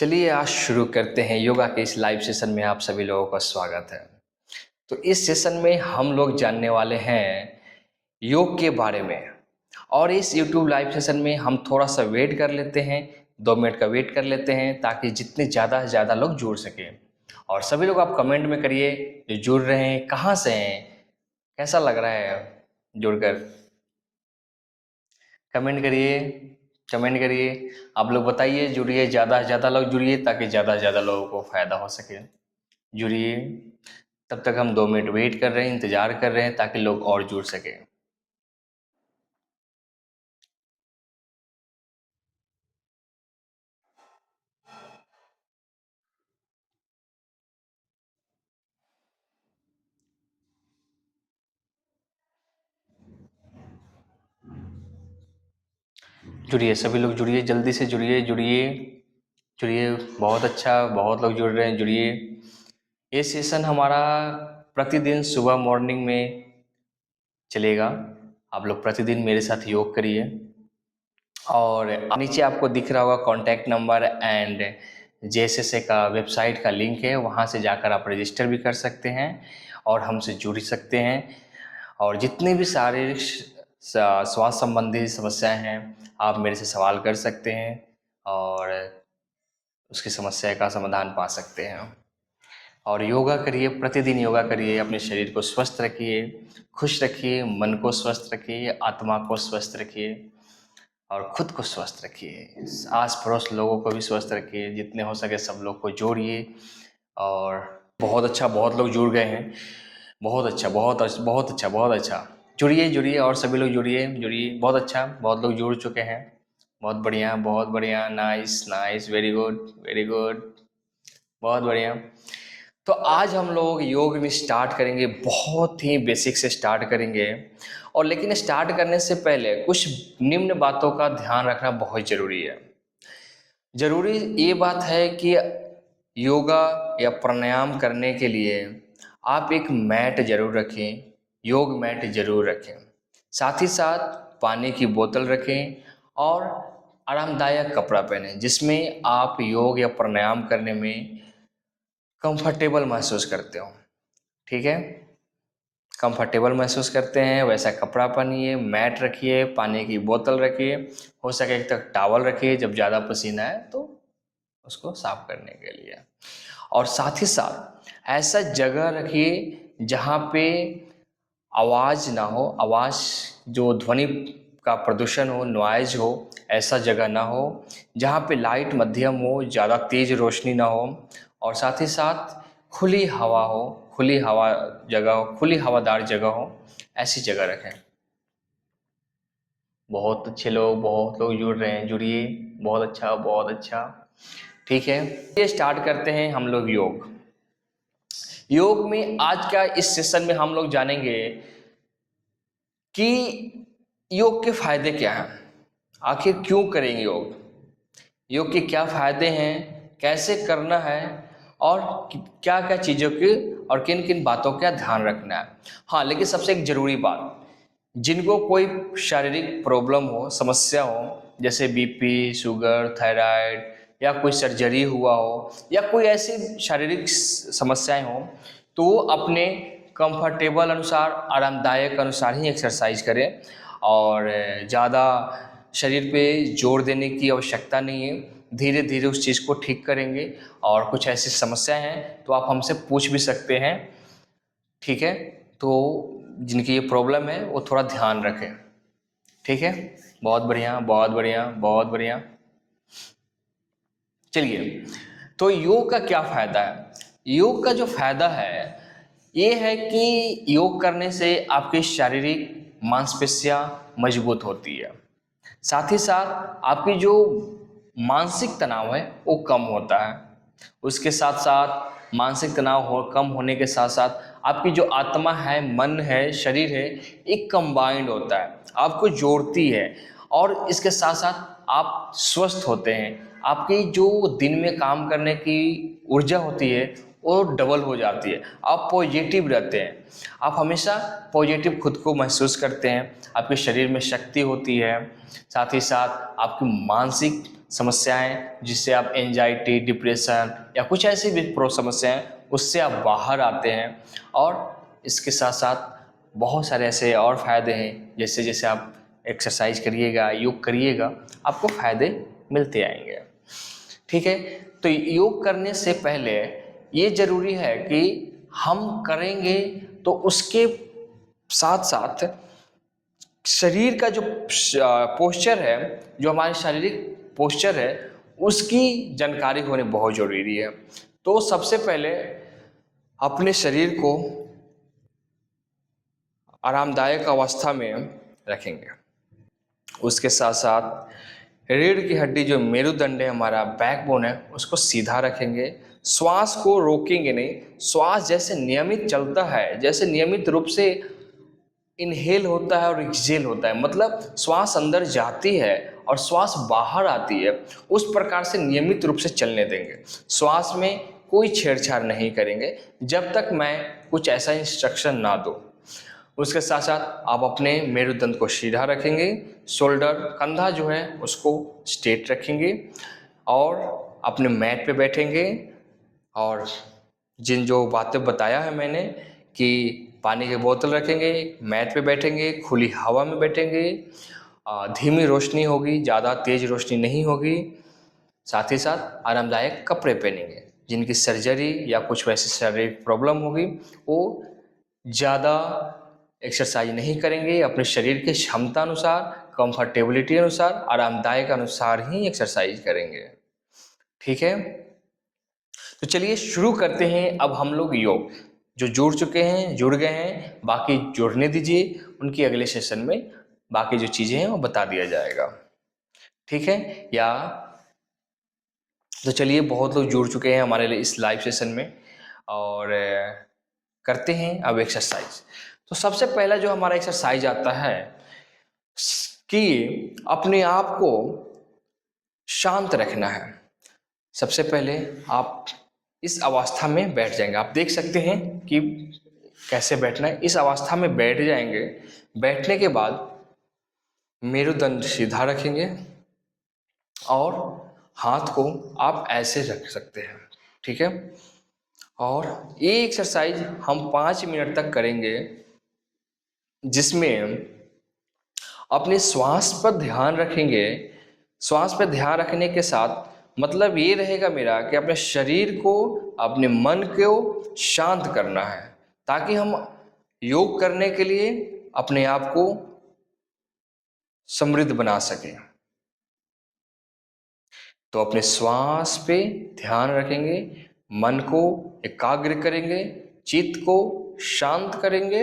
चलिए आज शुरू करते हैं। योगा के इस लाइव सेशन में आप सभी लोगों का स्वागत है। तो इस सेशन में हम लोग जानने वाले हैं योग के बारे में। और इस यूट्यूब लाइव सेशन में हम थोड़ा सा वेट कर लेते हैं, 2 मिनट का वेट कर लेते हैं ताकि जितने ज़्यादा से ज़्यादा लोग जुड़ सकें। और सभी लोग आप कमेंट में करिए जो जुड़ रहे हैं कहाँ से हैं, कैसा लग रहा है जुड़कर। कमेंट करिए, कमेंट करिए। आप लोग बताइए, जुड़िए, ज़्यादा से ज़्यादा लोग जुड़िए ताकि ज़्यादा से ज़्यादा लोगों को फ़ायदा हो सके। जुड़िए। तब तक हम 2 मिनट वेट कर रहे हैं, इंतज़ार कर रहे हैं ताकि लोग और जुड़ सकें। जुड़िए, सभी लोग जुड़िए, जल्दी से जुड़िए, जुड़िए, जुड़िए। बहुत अच्छा, बहुत लोग जुड़ रहे हैं, जुड़िए। ये सेशन हमारा प्रतिदिन सुबह मॉर्निंग में चलेगा। आप लोग प्रतिदिन मेरे साथ योग करिए। और नीचे आपको दिख रहा होगा कॉन्टैक्ट नंबर एंड जेएसएसए का वेबसाइट का लिंक है, वहाँ से जाकर आप रजिस्टर भी कर सकते हैं और हमसे जुड़ सकते हैं। और जितने भी शारीरिक स्वास्थ्य संबंधी समस्याएं हैं आप मेरे से सवाल कर सकते हैं और उसकी समस्या का समाधान पा सकते हैं। और योगा करिए, प्रतिदिन योगा करिए, अपने शरीर को स्वस्थ रखिए, खुश रखिए, मन को स्वस्थ रखिए, आत्मा को स्वस्थ रखिए और खुद को स्वस्थ रखिए। आस पड़ोस लोगों को भी स्वस्थ रखिए, जितने हो सके सब लोग को जोड़िए। और बहुत अच्छा, बहुत लोग जुड़ गए हैं। बहुत अच्छा, बहुत अच्छा, बहुत अच्छा, बहुत अच्छा। जुड़िए, जुड़िए और सभी लोग जुड़िए, जुड़िए। बहुत अच्छा, बहुत लोग जुड़ चुके हैं। बहुत बढ़िया, बहुत बढ़िया। Nice, nice, very good, very good. बहुत बढ़िया। तो आज हम लोग योग में स्टार्ट करेंगे, बहुत ही बेसिक से स्टार्ट करेंगे। और लेकिन स्टार्ट करने से पहले कुछ निम्न बातों का ध्यान रखना बहुत ज़रूरी है। ज़रूरी ये बात है कि योगा या प्राणायाम करने के लिए आप एक मैट ज़रूर रखें, योग मैट ज़रूर रखें। साथ ही साथ पानी की बोतल रखें और आरामदायक कपड़ा पहनें जिसमें आप योग या प्राणायाम करने में कंफर्टेबल महसूस करते हो। ठीक है, कंफर्टेबल महसूस करते हैं वैसा कपड़ा पहनिए, मैट रखिए, पानी की बोतल रखिए, हो सके तक टॉवल रखिए जब ज़्यादा पसीना है तो उसको साफ करने के लिए। और साथ ही साथ ऐसा जगह रखिए जहाँ पे आवाज़ ना हो, आवाज़ जो ध्वनि का प्रदूषण हो, नॉइज हो, ऐसा जगह ना हो। जहाँ पे लाइट मध्यम हो, ज़्यादा तेज़ रोशनी ना हो और साथ ही साथ खुली हवा हो, खुली हवा जगह हो, खुली हवादार जगह हो, ऐसी जगह रखें। बहुत अच्छे लोग, बहुत लोग जुड़ रहे हैं, जुड़िए। बहुत अच्छा, बहुत अच्छा। ठीक है, ये स्टार्ट करते हैं हम लोग योग। योग में आज का इस सेशन में हम लोग जानेंगे कि योग के फायदे क्या हैं, आखिर क्यों करेंगे योग, योग के क्या फायदे हैं, कैसे करना है और क्या क्या चीज़ों की और किन किन बातों का ध्यान रखना है। हाँ, लेकिन सबसे एक ज़रूरी बात, जिनको कोई शारीरिक प्रॉब्लम हो, समस्या हो, जैसे बीपी, शुगर, थायराइड या कोई सर्जरी हुआ हो या कोई ऐसी शारीरिक समस्याएं हो, तो वो अपने कंफर्टेबल अनुसार, आरामदायक अनुसार ही एक्सरसाइज करें। और ज़्यादा शरीर पे जोर देने की आवश्यकता नहीं है, धीरे धीरे उस चीज़ को ठीक करेंगे। और कुछ ऐसी समस्याएं हैं तो आप हमसे पूछ भी सकते हैं। ठीक है, तो जिनकी ये प्रॉब्लम है वो थोड़ा ध्यान रखें। ठीक है, बहुत बढ़िया, बहुत बढ़िया, बहुत बढ़िया। चलिए, तो योग का क्या फायदा है। योग का जो फायदा है ये है कि योग करने से आपकी शारीरिक मांसपेशियां मजबूत होती है। साथ ही साथ आपकी जो मानसिक तनाव है वो कम होता है। उसके साथ साथ मानसिक तनाव कम होने के साथ साथ आपकी जो आत्मा है, मन है, शरीर है, एक कंबाइंड होता है, आपको जोड़ती है। और इसके साथ साथ आप स्वस्थ होते हैं। आपकी जो दिन में काम करने की ऊर्जा होती है वो डबल हो जाती है। आप पॉजिटिव रहते हैं, आप हमेशा पॉजिटिव खुद को महसूस करते हैं, आपके शरीर में शक्ति होती है, साथ ही साथ आपकी मानसिक समस्याएं जिससे आप एंजाइटी, डिप्रेशन या कुछ ऐसी भी समस्याएं उससे आप बाहर आते हैं। और इसके साथ साथ बहुत सारे ऐसे और फ़ायदे हैं, जैसे जैसे आप एक्सरसाइज करिएगा, योग करिएगा, आपको फ़ायदे मिलते आएंगे। ठीक है, तो योग करने से पहले ये ज़रूरी है कि हम करेंगे तो उसके साथ साथ शरीर का जो पोस्चर है, जो हमारे शारीरिक पोस्चर है, उसकी जानकारी होनी बहुत ज़रूरी है। तो सबसे पहले अपने शरीर को आरामदायक अवस्था में रखेंगे। उसके साथ साथ रीढ़ की हड्डी जो मेरुदंड है, हमारा बैकबोन है, उसको सीधा रखेंगे। श्वास को रोकेंगे नहीं, श्वास जैसे नियमित चलता है, जैसे नियमित रूप से इनहेल होता है और एक्सहेल होता है, मतलब श्वास अंदर जाती है और श्वास बाहर आती है, उस प्रकार से नियमित रूप से चलने देंगे। श्वास में कोई छेड़छाड़ नहीं करेंगे जब तक मैं कुछ ऐसा इंस्ट्रक्शन ना दूं। उसके साथ साथ आप अपने मेरुदंड को सीधा रखेंगे, शोल्डर, कंधा जो है उसको स्ट्रेट रखेंगे और अपने मैट पे बैठेंगे। और जिन जो बातें बताया है मैंने कि पानी की बोतल रखेंगे, मैट पे बैठेंगे, खुली हवा में बैठेंगे, धीमी रोशनी होगी, ज़्यादा तेज रोशनी नहीं होगी, साथ ही साथ आरामदायक कपड़े पहनेंगे। जिनकी सर्जरी या कुछ वैसी शारीरिक प्रॉब्लम होगी वो ज़्यादा एक्सरसाइज नहीं करेंगे, अपने शरीर के क्षमता अनुसार, कंफर्टेबिलिटी अनुसार, आरामदायक अनुसार ही एक्सरसाइज करेंगे। ठीक है, तो चलिए शुरू करते हैं। अब हम लोग योग, जो जुड़ चुके हैं जुड़ गए हैं, बाकी जुड़ने दीजिए, उनकी अगले सेशन में बाकी जो चीज़ें हैं वो बता दिया जाएगा। ठीक है, या तो चलिए, बहुत लोग जुड़ चुके हैं हमारे लिए इस लाइव सेशन में, और करते हैं अब एक्सरसाइज। तो सबसे पहला जो हमारा एक्सरसाइज आता है कि अपने आप को शांत रखना है। सबसे पहले आप इस अवस्था में बैठ जाएंगे। आप देख सकते हैं कि कैसे बैठना है। इस अवस्था में बैठ जाएंगे। बैठने के बाद मेरुदंड सीधा रखेंगे और हाथ को आप ऐसे रख सकते हैं। ठीक है, और ये एक्सरसाइज हम 5 मिनट तक करेंगे, जिसमें अपने श्वास पर ध्यान रखेंगे। श्वास पर ध्यान रखने के साथ मतलब ये रहेगा मेरा कि अपने शरीर को, अपने मन को शांत करना है, ताकि हम योग करने के लिए अपने आप को समृद्ध बना सकें। तो अपने श्वास पे ध्यान रखेंगे, मन को एकाग्र करेंगे, चित्त को शांत करेंगे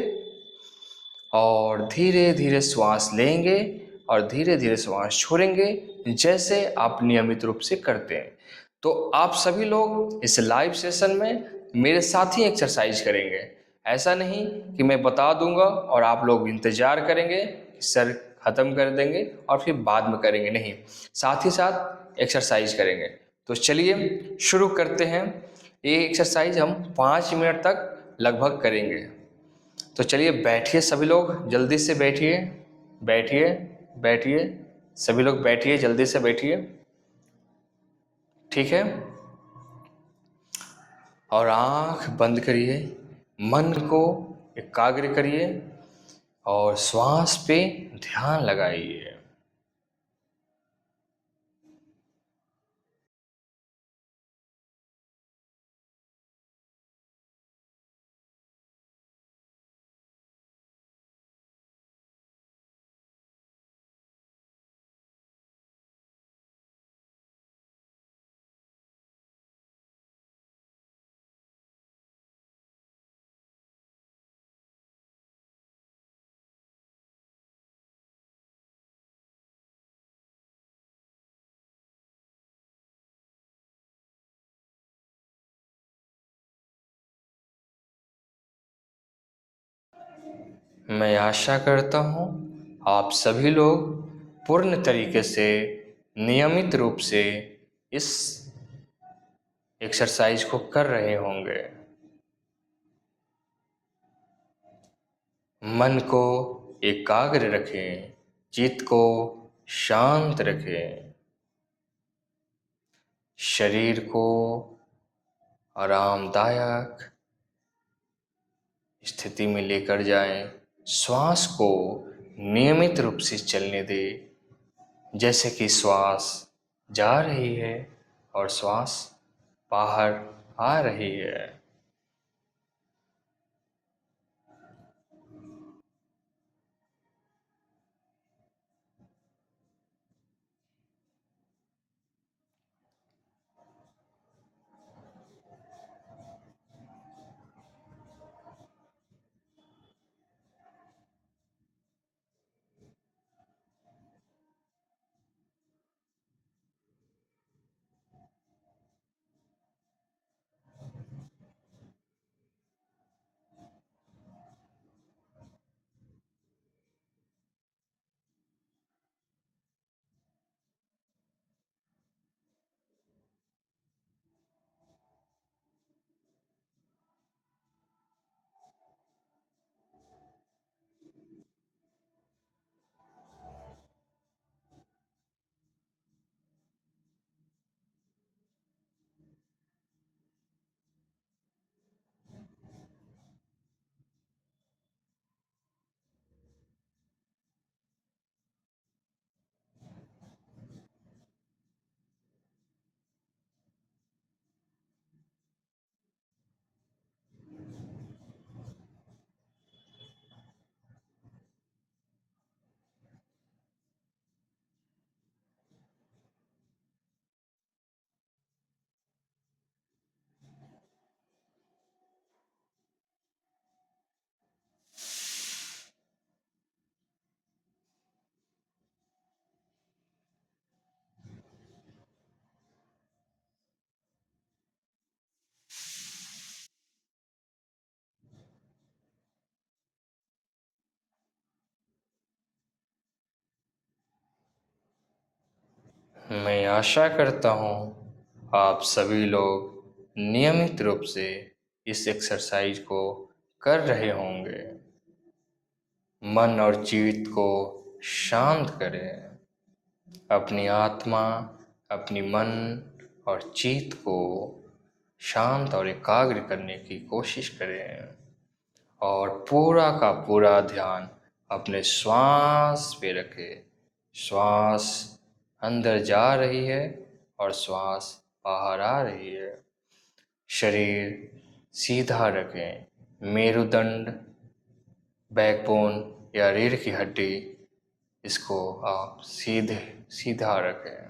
और धीरे धीरे श्वास लेंगे और धीरे धीरे श्वास छोड़ेंगे, जैसे आप नियमित रूप से करते हैं। तो आप सभी लोग इस लाइव सेशन में मेरे साथ ही एक्सरसाइज करेंगे। ऐसा नहीं कि मैं बता दूंगा और आप लोग इंतजार करेंगे कि सर ख़त्म कर देंगे और फिर बाद में करेंगे, नहीं, साथ ही साथ एक्सरसाइज करेंगे। तो चलिए शुरू करते हैं। ये एक्सरसाइज हम 5 मिनट तक लगभग करेंगे। तो चलिए बैठिए, सभी लोग जल्दी से बैठिए, बैठिए बैठिए, सभी लोग बैठिए, जल्दी से बैठिए। ठीक है, और आंख बंद करिए, मन को एकाग्र करिए और श्वास पे ध्यान लगाइए। मैं आशा करता हूँ आप सभी लोग पूर्ण तरीके से नियमित रूप से इस एक्सरसाइज को कर रहे होंगे। मन को एकाग्र रखें, चित्त को शांत रखें, शरीर को आरामदायक स्थिति में लेकर जाएं, श्वास को नियमित रूप से चलने दें, जैसे कि श्वास जा रही है और श्वास बाहर आ रही है। मैं आशा करता हूँ आप सभी लोग नियमित रूप से इस एक्सरसाइज को कर रहे होंगे। मन और चित्त को शांत करें, अपनी आत्मा, अपनी मन और चित्त को शांत और एकाग्र करने की कोशिश करें और पूरा का पूरा ध्यान अपने श्वास पे रखें। श्वास अंदर जा रही है और श्वास बाहर आ रही है। शरीर सीधा रखें, मेरुदंड, बैकबोन या रीढ़ की हड्डी, इसको आप सीधा रखें।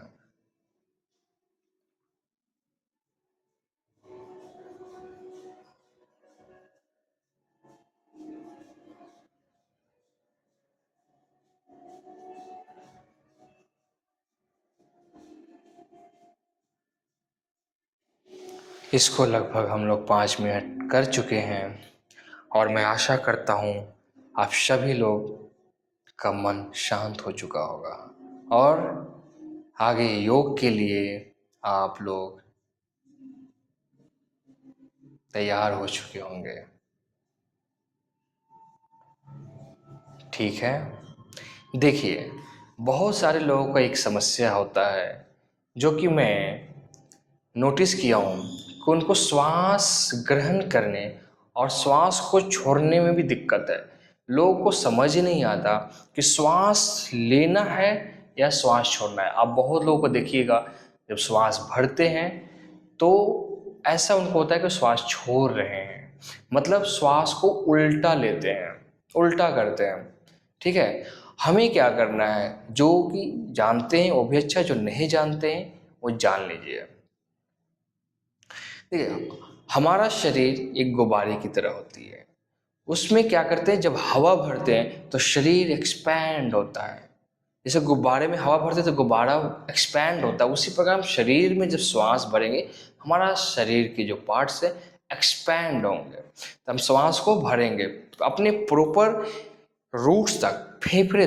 इसको लगभग हम लोग 5 मिनट कर चुके हैं और मैं आशा करता हूँ आप सभी लोग का मन शांत हो चुका होगा और आगे योग के लिए आप लोग तैयार हो चुके होंगे। ठीक है, देखिए, बहुत सारे लोगों का एक समस्या होता है जो कि मैं नोटिस किया हूँ कि उनको श्वास ग्रहण करने और श्वास को छोड़ने में भी दिक्कत है। लोगों को समझ ही नहीं आता कि श्वास लेना है या श्वास छोड़ना है। आप बहुत लोगों को देखिएगा, जब श्वास भरते हैं तो ऐसा उनको होता है कि श्वास छोड़ रहे हैं, मतलब श्वास को उल्टा लेते हैं, उल्टा करते हैं। ठीक है, हमें क्या करना है, जो कि जानते हैं वो भी अच्छा, जो नहीं जानते हैं वो जान लीजिए। देखिए, हमारा शरीर एक गुब्बारे की तरह होती है। उसमें क्या करते हैं, जब हवा भरते हैं तो शरीर एक्सपैंड होता है। जैसे गुब्बारे में हवा भरते हैं तो गुब्बारा एक्सपैंड होता है, उसी प्रकार हम शरीर में जब श्वास भरेंगे हमारा शरीर के जो पार्ट्स हैं एक्सपैंड होंगे। तो हम श्वास को भरेंगे तो अपने प्रॉपर रूट्स तक, फेफड़े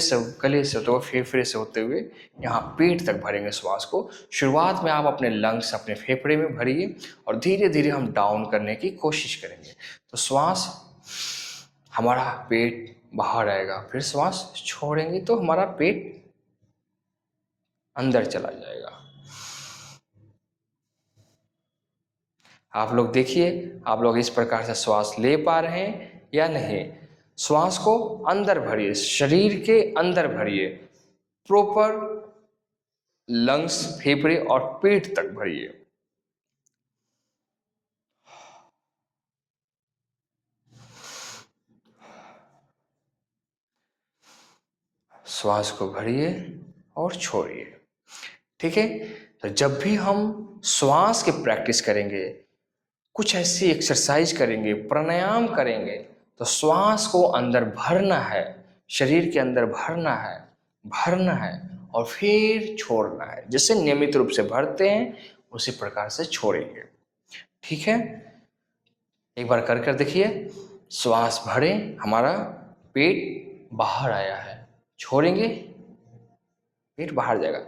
से, गले से होते हुए, फेफड़े से होते हुए यहाँ पेट तक भरेंगे श्वास को। शुरुआत में आप अपने लंग्स, अपने फेफड़े में भरिए और धीरे धीरे हम डाउन करने की कोशिश करेंगे। तो श्वास हमारा पेट बाहर आएगा, फिर श्वास छोड़ेंगे तो हमारा पेट अंदर चला जाएगा। आप लोग देखिए, आप लोग इस प्रकार से श्वास ले पा रहे हैं या नहीं। श्वास को अंदर भरिए, शरीर के अंदर भरिए, प्रॉपर लंग्स, फेफड़े और पेट तक भरिए। श्वास को भरिए और छोड़िए। ठीक है, तो जब भी हम श्वास की प्रैक्टिस करेंगे, कुछ ऐसी एक्सरसाइज करेंगे, प्राणायाम करेंगे, तो श्वास को अंदर भरना है, शरीर के अंदर भरना है, भरना है और फिर छोड़ना है। जैसे नियमित रूप से भरते हैं उसी प्रकार से छोड़ेंगे। ठीक है, एक बार कर कर देखिए। श्वास भरे, हमारा पेट बाहर आया है, छोड़ेंगे, पेट बाहर जाएगा।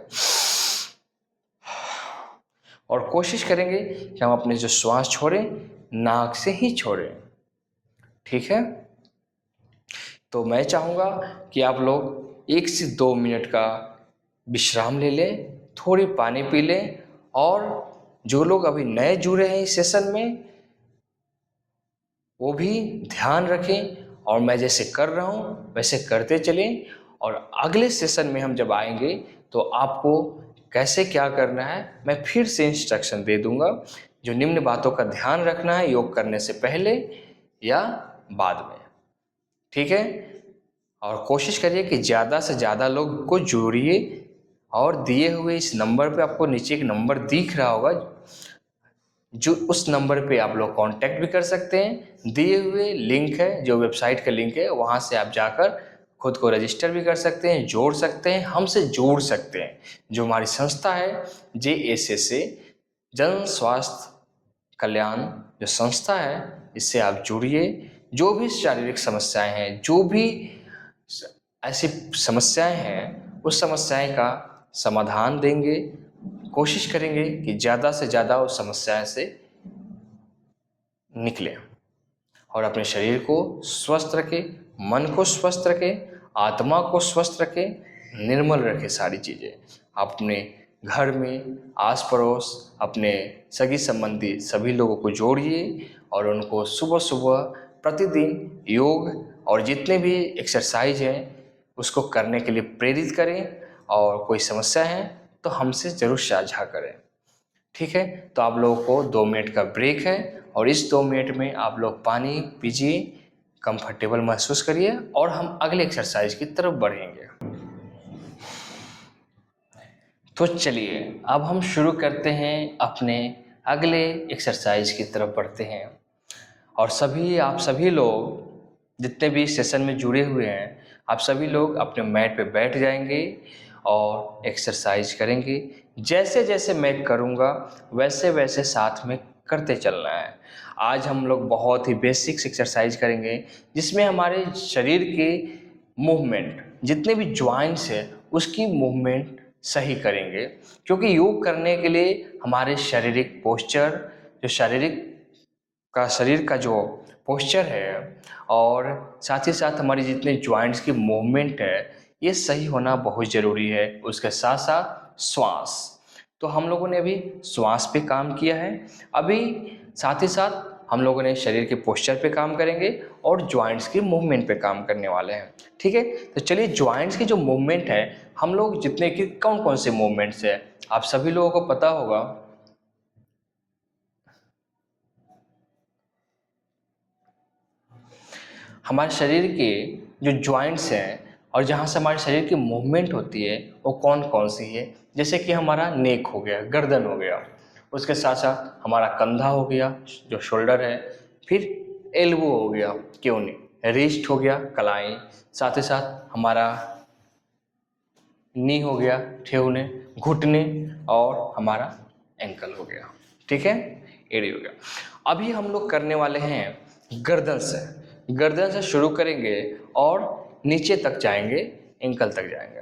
और कोशिश करेंगे कि हम अपने जो श्वास छोड़ें नाक से ही छोड़ें। ठीक है, तो मैं चाहूँगा कि आप लोग 1 से 2 मिनट का विश्राम ले लें, थोड़ी पानी पी लें, और जो लोग अभी नए जुड़े हैं इस सेशन में वो भी ध्यान रखें और मैं जैसे कर रहा हूँ वैसे करते चलें। और अगले सेशन में हम जब आएंगे तो आपको कैसे क्या करना है मैं फिर से इंस्ट्रक्शन दे दूंगा। जो निम्न बातों का ध्यान रखना है योग करने से पहले या बाद में। ठीक है, और कोशिश करिए कि ज़्यादा से ज़्यादा लोग को जोड़िए। और दिए हुए इस नंबर पे, आपको नीचे एक नंबर दिख रहा होगा, जो उस नंबर पे आप लोग कांटेक्ट भी कर सकते हैं। दिए हुए लिंक है, जो वेबसाइट का लिंक है, वहाँ से आप जाकर खुद को रजिस्टर भी कर सकते हैं, जोड़ सकते हैं, हमसे जोड़ सकते हैं। जो हमारी संस्था है JSSA, जन स्वास्थ्य कल्याण जो संस्था है, इससे आप जुड़िए। जो भी शारीरिक समस्याएं हैं, जो भी ऐसी समस्याएं हैं, उस समस्याएं का समाधान देंगे। कोशिश करेंगे कि ज़्यादा से ज़्यादा उस समस्याएं से निकलें और अपने शरीर को स्वस्थ रखें, मन को स्वस्थ रखें, आत्मा को स्वस्थ रखें, निर्मल रखें सारी चीज़ें। अपने घर में आस पड़ोस, अपने सगी संबंधी सभी लोगों को जोड़िए और उनको सुबह सुबह प्रतिदिन योग और जितने भी एक्सरसाइज हैं उसको करने के लिए प्रेरित करें। और कोई समस्या है तो हमसे ज़रूर साझा करें। ठीक है, तो आप लोगों को 2 मिनट का ब्रेक है और इस 2 मिनट में आप लोग पानी पीजिए, कंफर्टेबल महसूस करिए और हम अगले एक्सरसाइज की तरफ बढ़ेंगे। तो चलिए अब हम शुरू करते हैं, अपने अगले एक्सरसाइज की तरफ बढ़ते हैं। और आप सभी लोग जितने भी सेशन में जुड़े हुए हैं, आप सभी लोग अपने मैट पे बैठ जाएंगे और एक्सरसाइज करेंगे। जैसे जैसे मैं करूँगा वैसे वैसे साथ में करते चलना है। आज हम लोग बहुत ही बेसिक्स एक्सरसाइज करेंगे जिसमें हमारे शरीर के मूवमेंट, जितने भी जॉइंट्स हैं उसकी मूवमेंट सही करेंगे। क्योंकि योग करने के लिए हमारे शारीरिक पोस्चर, जो शरीर का जो पोस्चर है और साथ ही साथ हमारी जितने जॉइंट्स की मूवमेंट है, ये सही होना बहुत ज़रूरी है। उसके साथ साथ श्वास, तो हम लोगों ने अभी श्वास पे काम किया है, अभी साथ ही साथ हम लोगों ने शरीर के पोस्चर पे काम करेंगे और जॉइंट्स की मूवमेंट पे काम करने वाले हैं। ठीक है, तो चलिए जॉइंट्स की जो मूवमेंट है, हम लोग जितने की कौन कौन से मूवमेंट्स है आप सभी लोगों को पता होगा। हमारे शरीर के जो जॉइंट्स हैं और जहाँ से हमारे शरीर की मूवमेंट होती है वो कौन कौन सी है। जैसे कि हमारा नेक हो गया, गर्दन हो गया, उसके साथ साथ हमारा कंधा हो गया जो शोल्डर है, फिर एल्बो हो गया, क्यों नहीं, रिस्ट हो गया, कलाई, साथ ही साथ हमारा नी हो गया, ठेहुने, घुटने, और हमारा एंकल हो गया। ठीक है, एड़ी हो गया। अभी हम लोग करने वाले हैं गर्दन से। गर्दन से शुरू करेंगे और नीचे तक जाएंगे, एंकल तक जाएंगे।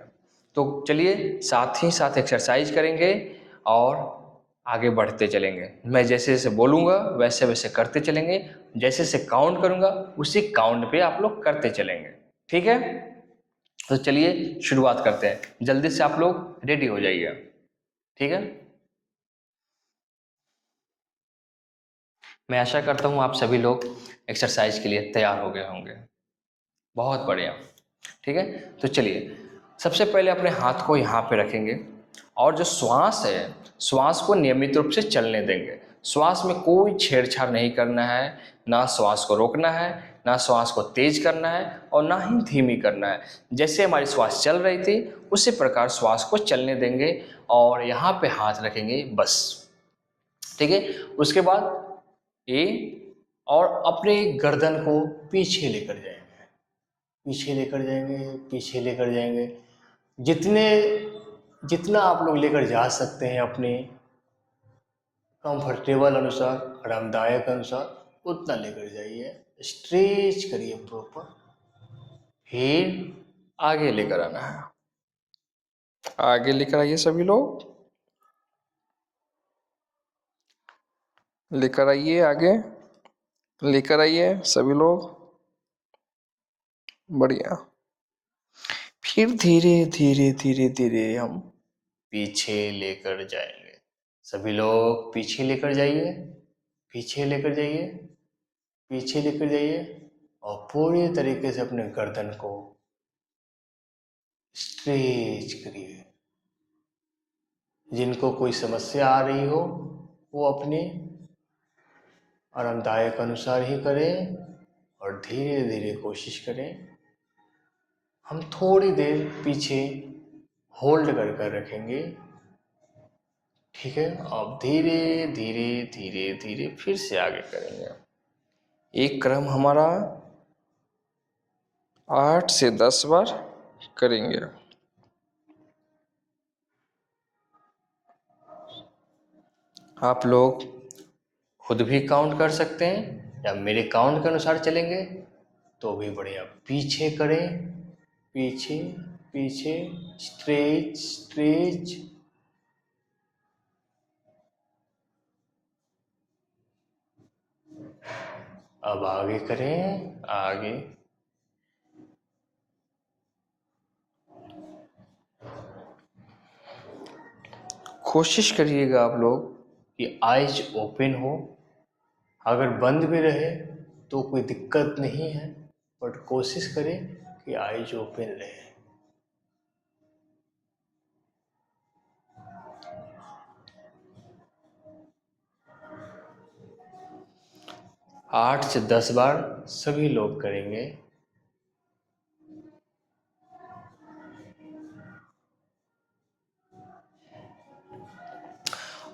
तो चलिए साथ ही साथ एक्सरसाइज करेंगे और आगे बढ़ते चलेंगे। मैं जैसे जैसे बोलूँगा वैसे वैसे करते चलेंगे, जैसे जैसे काउंट करूँगा उसी काउंट पे आप लोग करते चलेंगे। ठीक है, तो चलिए शुरुआत करते हैं। जल्दी से आप लोग रेडी हो जाइए। ठीक है, मैं आशा करता हूँ आप सभी लोग एक्सरसाइज के लिए तैयार हो गए होंगे। बहुत बढ़िया। ठीक है, तो चलिए सबसे पहले अपने हाथ को यहाँ पे रखेंगे और जो श्वास है, श्वास को नियमित रूप से चलने देंगे। श्वास में कोई छेड़छाड़ नहीं करना है, ना श्वास को रोकना है, ना श्वास को तेज करना है और ना ही धीमी करना है। जैसे हमारी श्वास चल रही थी उसी प्रकार श्वास को चलने देंगे और यहाँ पे हाथ रखेंगे बस। ठीक है, उसके बाद ए और अपने गर्दन को पीछे लेकर जाएंगे, पीछे लेकर जाएंगे, पीछे लेकर जाएंगे। जितने जितना आप लोग लेकर जा सकते हैं अपने कंफर्टेबल अनुसार, आरामदायक अनुसार उतना लेकर जाइए। स्ट्रेच करिए प्रॉपर, फिर आगे लेकर आना है। आगे लेकर आइए सभी लोग, लेकर आइए आगे, लेकर आइए सभी लोग। बढ़िया। फिर धीरे धीरे धीरे धीरे हम पीछे लेकर जाएंगे। सभी लोग पीछे लेकर जाइए, पीछे लेकर जाइए, पीछे लेकर जाइए और पूरी तरीके से अपने गर्दन को स्ट्रेच करिए। जिनको कोई समस्या आ रही हो वो अपने आरामदायक अनुसार ही करें और धीरे धीरे कोशिश करें। हम थोड़ी देर पीछे होल्ड कर कर रखेंगे। ठीक है, अब धीरे धीरे धीरे धीरे फिर से आगे करेंगे। एक क्रम हमारा 8 से 10 बार करेंगे। आप लोग खुद भी काउंट कर सकते हैं या मेरे काउंट के अनुसार चलेंगे तो भी बढ़िया। पीछे करें, पीछे पीछे, स्ट्रेच स्ट्रेच। अब आगे करें, आगे। कोशिश करिएगा आप लोग कि आइज ओपन हो। अगर बंद भी रहे तो कोई दिक्कत नहीं है, बट कोशिश करें कि आइज ओपन रहे। 8 से 10 बार सभी लोग करेंगे।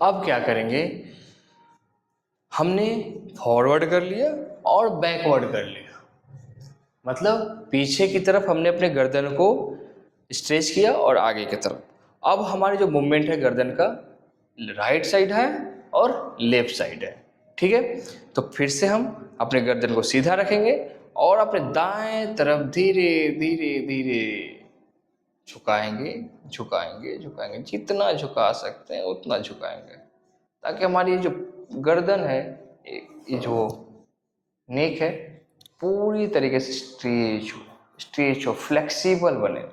अब क्या करेंगे, हमने फॉरवर्ड कर लिया और बैकवर्ड कर लिया, मतलब पीछे की तरफ हमने अपने गर्दन को स्ट्रेच किया और आगे की तरफ। अब हमारी जो मूवमेंट है गर्दन का, राइट साइड है और लेफ्ट साइड है। ठीक है, तो फिर से हम अपने गर्दन को सीधा रखेंगे और अपने दाएं तरफ धीरे धीरे धीरे झुकाएंगे, झुकाएंगे, झुकाएंगे। जितना झुका सकते हैं उतना झुकाएंगे ताकि हमारी जो गर्दन है, ये जो नेक है, पूरी तरीके से स्ट्रेच हो, स्ट्रेच हो, फ्लेक्सिबल बने।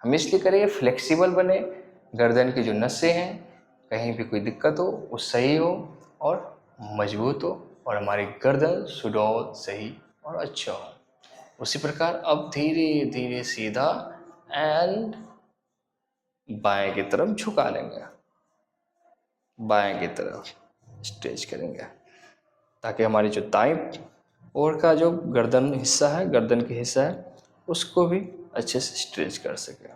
हम इसलिए करेंगे फ्लेक्सिबल बने, गर्दन की जो नसें हैं कहीं भी कोई दिक्कत हो वो सही हो और मजबूत हो और हमारी गर्दन सुडौल, सही और अच्छा हो। उसी प्रकार अब धीरे धीरे सीधा एंड बाएं की तरफ झुका लेंगे, बाएं की तरफ स्ट्रेच करेंगे ताकि हमारी जो दाएं ओर का जो गर्दन हिस्सा है, गर्दन के हिस्सा है, उसको भी अच्छे से स्ट्रेच कर सके।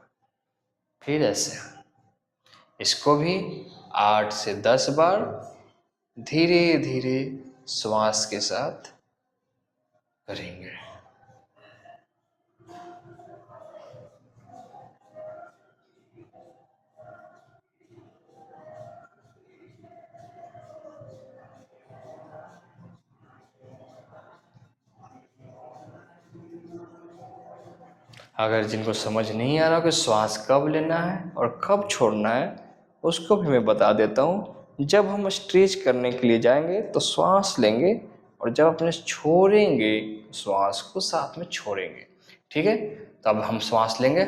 फिर ऐसे इसको भी 8 से 10 बार धीरे धीरे श्वास के साथ करेंगे। अगर जिनको समझ नहीं आ रहा कि श्वास कब लेना है और कब छोड़ना है, उसको भी मैं बता देता हूँ। जब हम स्ट्रेच करने के लिए जाएंगे तो श्वास लेंगे, और जब अपने छोड़ेंगे श्वास को साथ में छोड़ेंगे। ठीक है, तो अब हम श्वास लेंगे,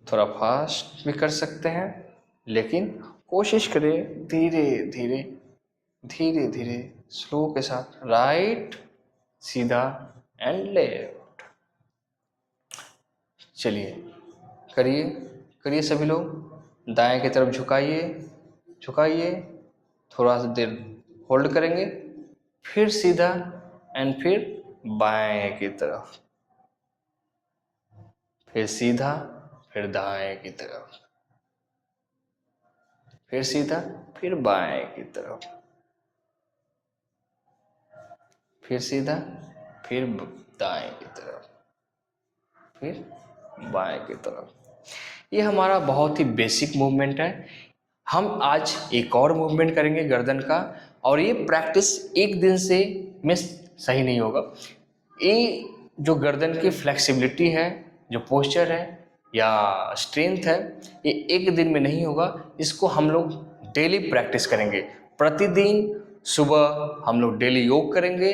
थोड़ा फास्ट भी कर सकते हैं, लेकिन कोशिश करें धीरे धीरे, धीरे धीरे स्लो के साथ, राइट सीधा एंड लेफ्ट। चलिए करिए, करिए सभी लोग। दाएं की तरफ झुकाइए, झुकाइए, थोड़ा सा देर होल्ड करेंगे, फिर सीधा एंड फिर बाएं की तरफ, फिर सीधा, फिर दाएं की तरफ, फिर सीधा, फिर बाएं की तरफ, फिर सीधा, फिर दाएं की तरफ, फिर बाएं की तरफ। ये हमारा बहुत ही बेसिक मूवमेंट है। हम आज एक और मूवमेंट करेंगे गर्दन का, और ये प्रैक्टिस एक दिन से में सही नहीं होगा। ये जो गर्दन की फ्लेक्सिबिलिटी है, जो पोस्चर है या स्ट्रेंथ है, ये एक दिन में नहीं होगा। इसको हम लोग डेली प्रैक्टिस करेंगे। प्रतिदिन सुबह हम लोग डेली योग करेंगे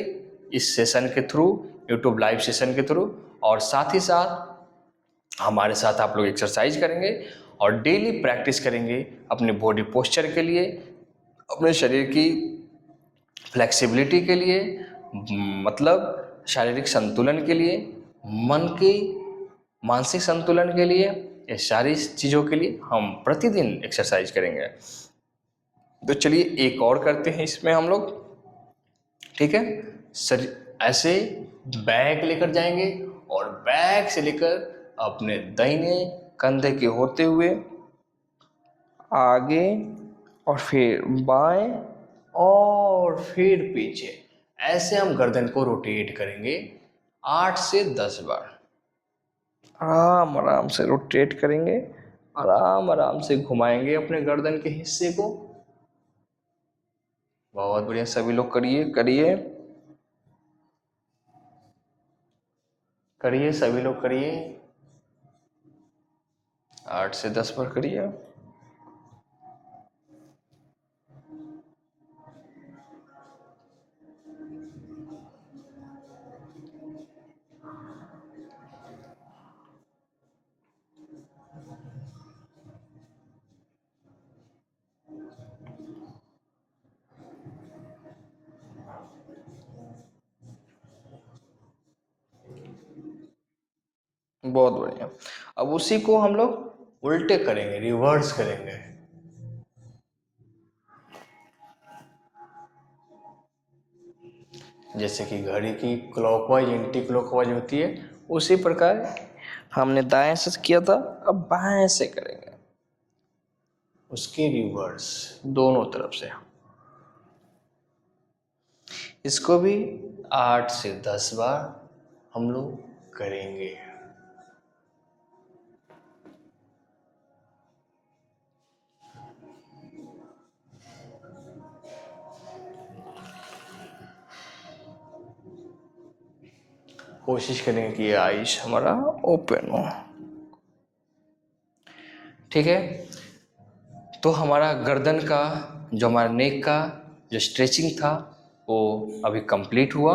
इस सेशन के थ्रू, यूट्यूब लाइव सेशन के थ्रू, और साथ ही साथ हमारे साथ आप लोग एक्सरसाइज करेंगे और डेली प्रैक्टिस करेंगे अपने बॉडी पोस्चर के लिए, अपने शरीर की फ्लेक्सिबिलिटी के लिए, मतलब शारीरिक संतुलन के लिए, मन की मानसिक संतुलन के लिए, ये सारी चीज़ों के लिए हम प्रतिदिन एक्सरसाइज करेंगे। तो चलिए एक और करते हैं इसमें हम लोग। ठीक है, सर ऐसे बैक लेकर जाएंगे, और बैक से लेकर अपने दाहिने कंधे के होते हुए आगे, और फिर बाएं, और फिर पीछे। ऐसे हम गर्दन को रोटेट करेंगे 8 से 10 बार। आराम आराम से रोटेट करेंगे, आराम आराम से घुमाएंगे अपने गर्दन के हिस्से को। बहुत बढ़िया, सभी लोग करिए करिए करिए, सभी लोग करिए, 8 से 10 बार करिए। बहुत बढ़िया। अब उसी को हम लोग उल्टे करेंगे, रिवर्स करेंगे। जैसे कि घड़ी की क्लॉकवाइज एंटी क्लॉकवाइज होती है, उसी प्रकार हमने दाएं से किया था, अब बाएं से करेंगे, उसके रिवर्स, दोनों तरफ से। इसको भी 8 से 10 बार हम लोग करेंगे। कोशिश करेंगे कि आइस हमारा ओपन हो। ठीक है, तो हमारा गर्दन का, जो हमारा नेक का जो स्ट्रेचिंग था, वो अभी कंप्लीट हुआ,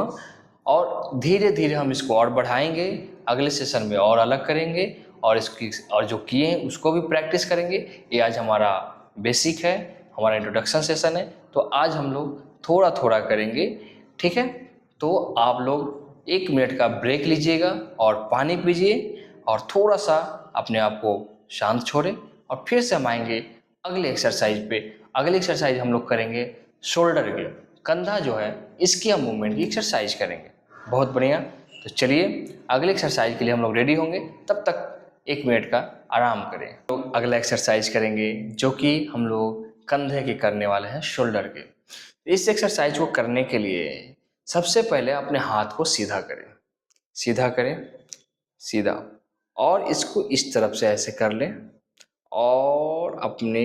और धीरे धीरे हम इसको और बढ़ाएंगे। अगले सेशन में और अलग करेंगे, और इसकी और जो किए हैं उसको भी प्रैक्टिस करेंगे। ये आज हमारा बेसिक है, हमारा इंट्रोडक्शन सेशन है, तो आज हम लोग थोड़ा थोड़ा करेंगे। ठीक है, तो आप लोग 1 मिनट का ब्रेक लीजिएगा और पानी पीजिए, और थोड़ा सा अपने आप को शांत छोड़ें, और फिर से हम आएंगे अगले एक्सरसाइज पे। अगली एक्सरसाइज हम लोग करेंगे शोल्डर के, कंधा जो है इसकी हम मूवमेंट की एक्सरसाइज करेंगे। बहुत बढ़िया, तो चलिए अगले एक्सरसाइज के लिए हम लोग रेडी होंगे, तब तक 1 मिनट का आराम करें। तो अगला एक्सरसाइज करेंगे जो कि हम लोग कंधे के करने वाले हैं, शोल्डर के। इस एक्सरसाइज को करने के लिए सबसे पहले अपने हाथ को सीधा करें, सीधा करें, सीधा, और इसको इस तरफ से ऐसे कर लें, और अपने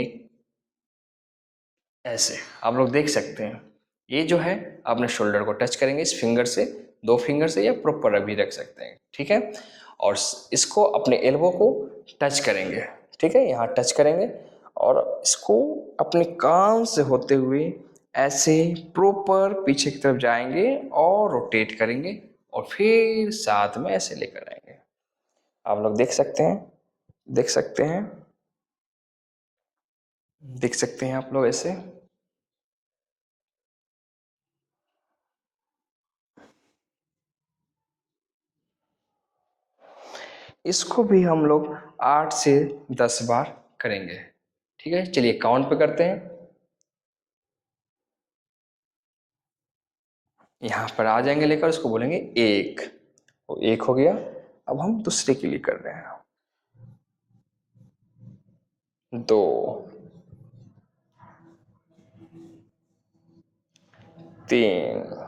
ऐसे आप लोग देख सकते हैं। ये जो है अपने शोल्डर को टच करेंगे इस फिंगर से, 2 फिंगर से, या प्रॉपर भी रख सकते हैं, ठीक है। और इसको अपने एल्बो को टच करेंगे, ठीक है, यहाँ टच करेंगे और इसको अपने कान से होते हुए ऐसे प्रॉपर पीछे की तरफ जाएंगे और रोटेट करेंगे और फिर साथ में ऐसे लेकर आएंगे। आप लोग देख सकते हैं, देख सकते हैं, देख सकते हैं आप लोग ऐसे। इसको भी हम लोग 8 से 10 बार करेंगे, ठीक है। चलिए काउंट पे करते हैं। यहाँ पर आ जाएंगे लेकर, उसको बोलेंगे एक, वो एक हो गया। अब हम दूसरे के लिए कर रहे हैं। 2, 3,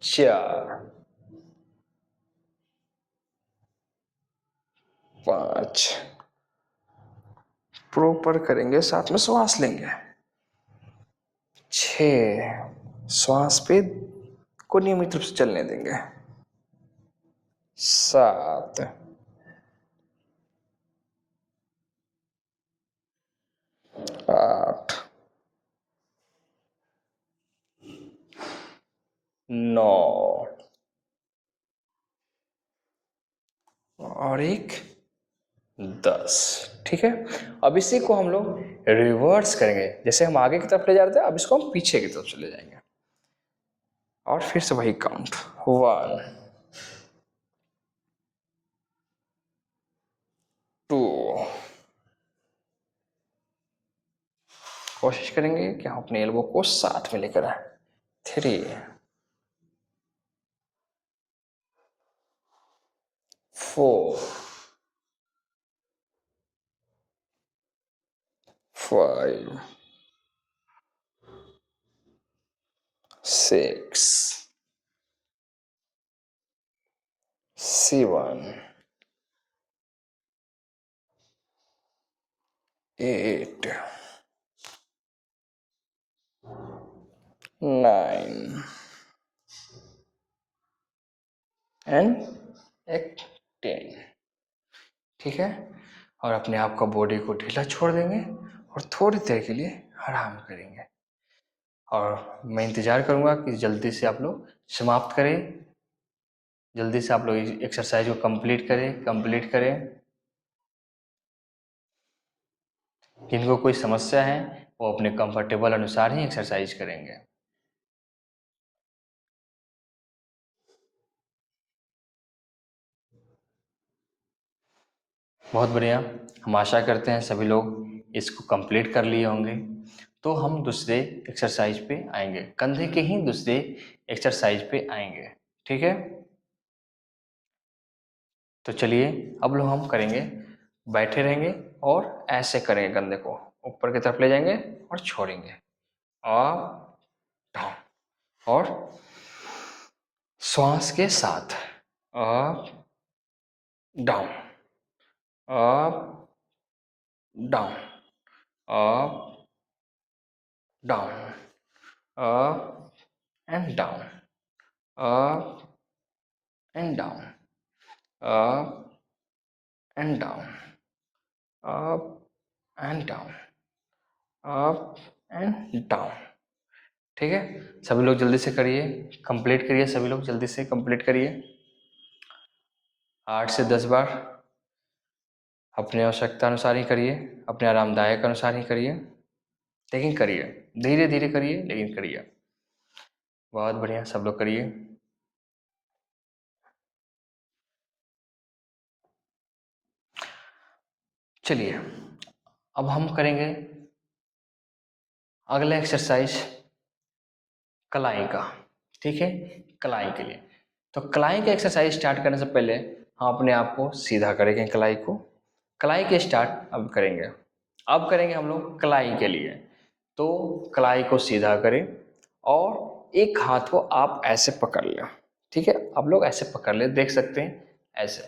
4, 5, प्रॉपर करेंगे, साथ में श्वास लेंगे। 6, श्वास पे को नियमित रूप से चलने देंगे। 7, 8, 9 और एक 10, ठीक है। अब इसी को हम लोग रिवर्स करेंगे, जैसे हम आगे की तरफ ले जा रहे थे, अब इसको हम पीछे की तरफ चले जाएंगे और फिर से वही काउंट। 1, 2, कोशिश करेंगे कि हम अपने एल्बो को साथ में लेकर आए। 3, 4, 5, 6, 7, 8, 9 एंड 10, ठीक है। और अपने आप का बॉडी को ढीला छोड़ देंगे और थोड़ी देर के लिए आराम करेंगे। और मैं इंतज़ार करूँगा कि जल्दी से आप लोग समाप्त करें, जल्दी से आप लोग एक्सरसाइज को कंप्लीट करें। जिनको कोई समस्या है वो अपने कंफर्टेबल अनुसार ही एक्सरसाइज करेंगे। बहुत बढ़िया, हम आशा करते हैं सभी लोग इसको कंप्लीट कर लिए होंगे। तो हम दूसरे एक्सरसाइज पे आएंगे, कंधे के ही दूसरे एक्सरसाइज पे आएंगे, ठीक है। तो चलिए अब लोग हम करेंगे, बैठे रहेंगे और ऐसे करेंगे, कंधे को ऊपर की तरफ ले जाएंगे और छोड़ेंगे, अप डाउन, और श्वास के साथ up down, up down, up down, up and down, up and down, up and down, up and down, up and down, ठीक है। सभी लोग जल्दी से करिए, कंप्लीट करिए, सभी लोग जल्दी से कंप्लीट करिए। 8 से 10 बार अपने आवश्यकता अनुसार ही करिए, अपने आरामदायक अनुसार ही करिए, लेकिन करिए, धीरे धीरे करिए, लेकिन करिए। बहुत बढ़िया, सब लोग करिए। चलिए अब हम करेंगे अगला एक्सरसाइज कलाई का, ठीक है। कलाई के लिए, तो कलाई का एक्सरसाइज स्टार्ट करने से पहले हम अपने आप को सीधा करेंगे, कलाई को, कलाई के स्टार्ट अब करेंगे। अब करेंगे हम लोग कलाई के लिए, तो कलाई को सीधा करें और एक हाथ को आप ऐसे पकड़ लें, ठीक है। आप लोग ऐसे पकड़ ले, देख सकते हैं ऐसे,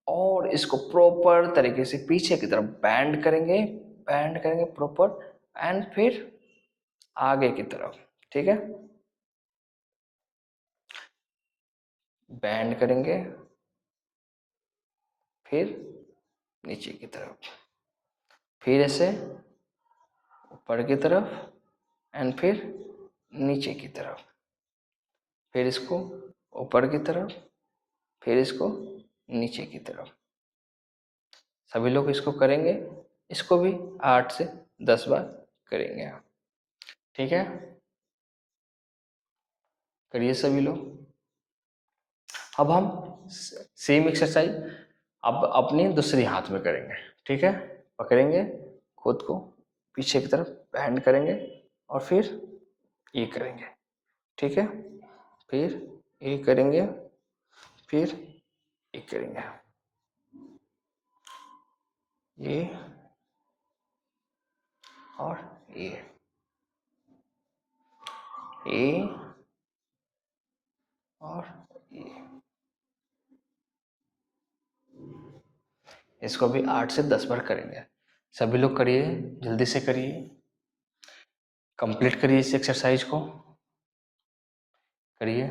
और इसको प्रॉपर तरीके से पीछे की तरफ बैंड करेंगे प्रॉपर, एंड फिर आगे की तरफ, ठीक है, बैंड करेंगे, फिर नीचे की तरफ, फिर ऐसे ऊपर की तरफ, एंड फिर नीचे की तरफ, फिर इसको ऊपर की तरफ, फिर इसको नीचे की तरफ। सभी लोग इसको करेंगे, इसको भी 8 से 10 बार करेंगे, ठीक है। करिए सभी लोग। अब हम सेम एक्सरसाइज अब अपनी दूसरी हाथ में करेंगे, ठीक है। पकड़ेंगे खुद को, पीछे की तरफ बैंड करेंगे, और फिर ये करेंगे, ठीक है, फिर ये करेंगे, फिर ये करेंगे, ये और ये और ये। इसको भी 8 से 10 बार करेंगे। सभी लोग करिए, जल्दी से करिए, कंप्लीट करिए इस एक्सरसाइज को, करिए।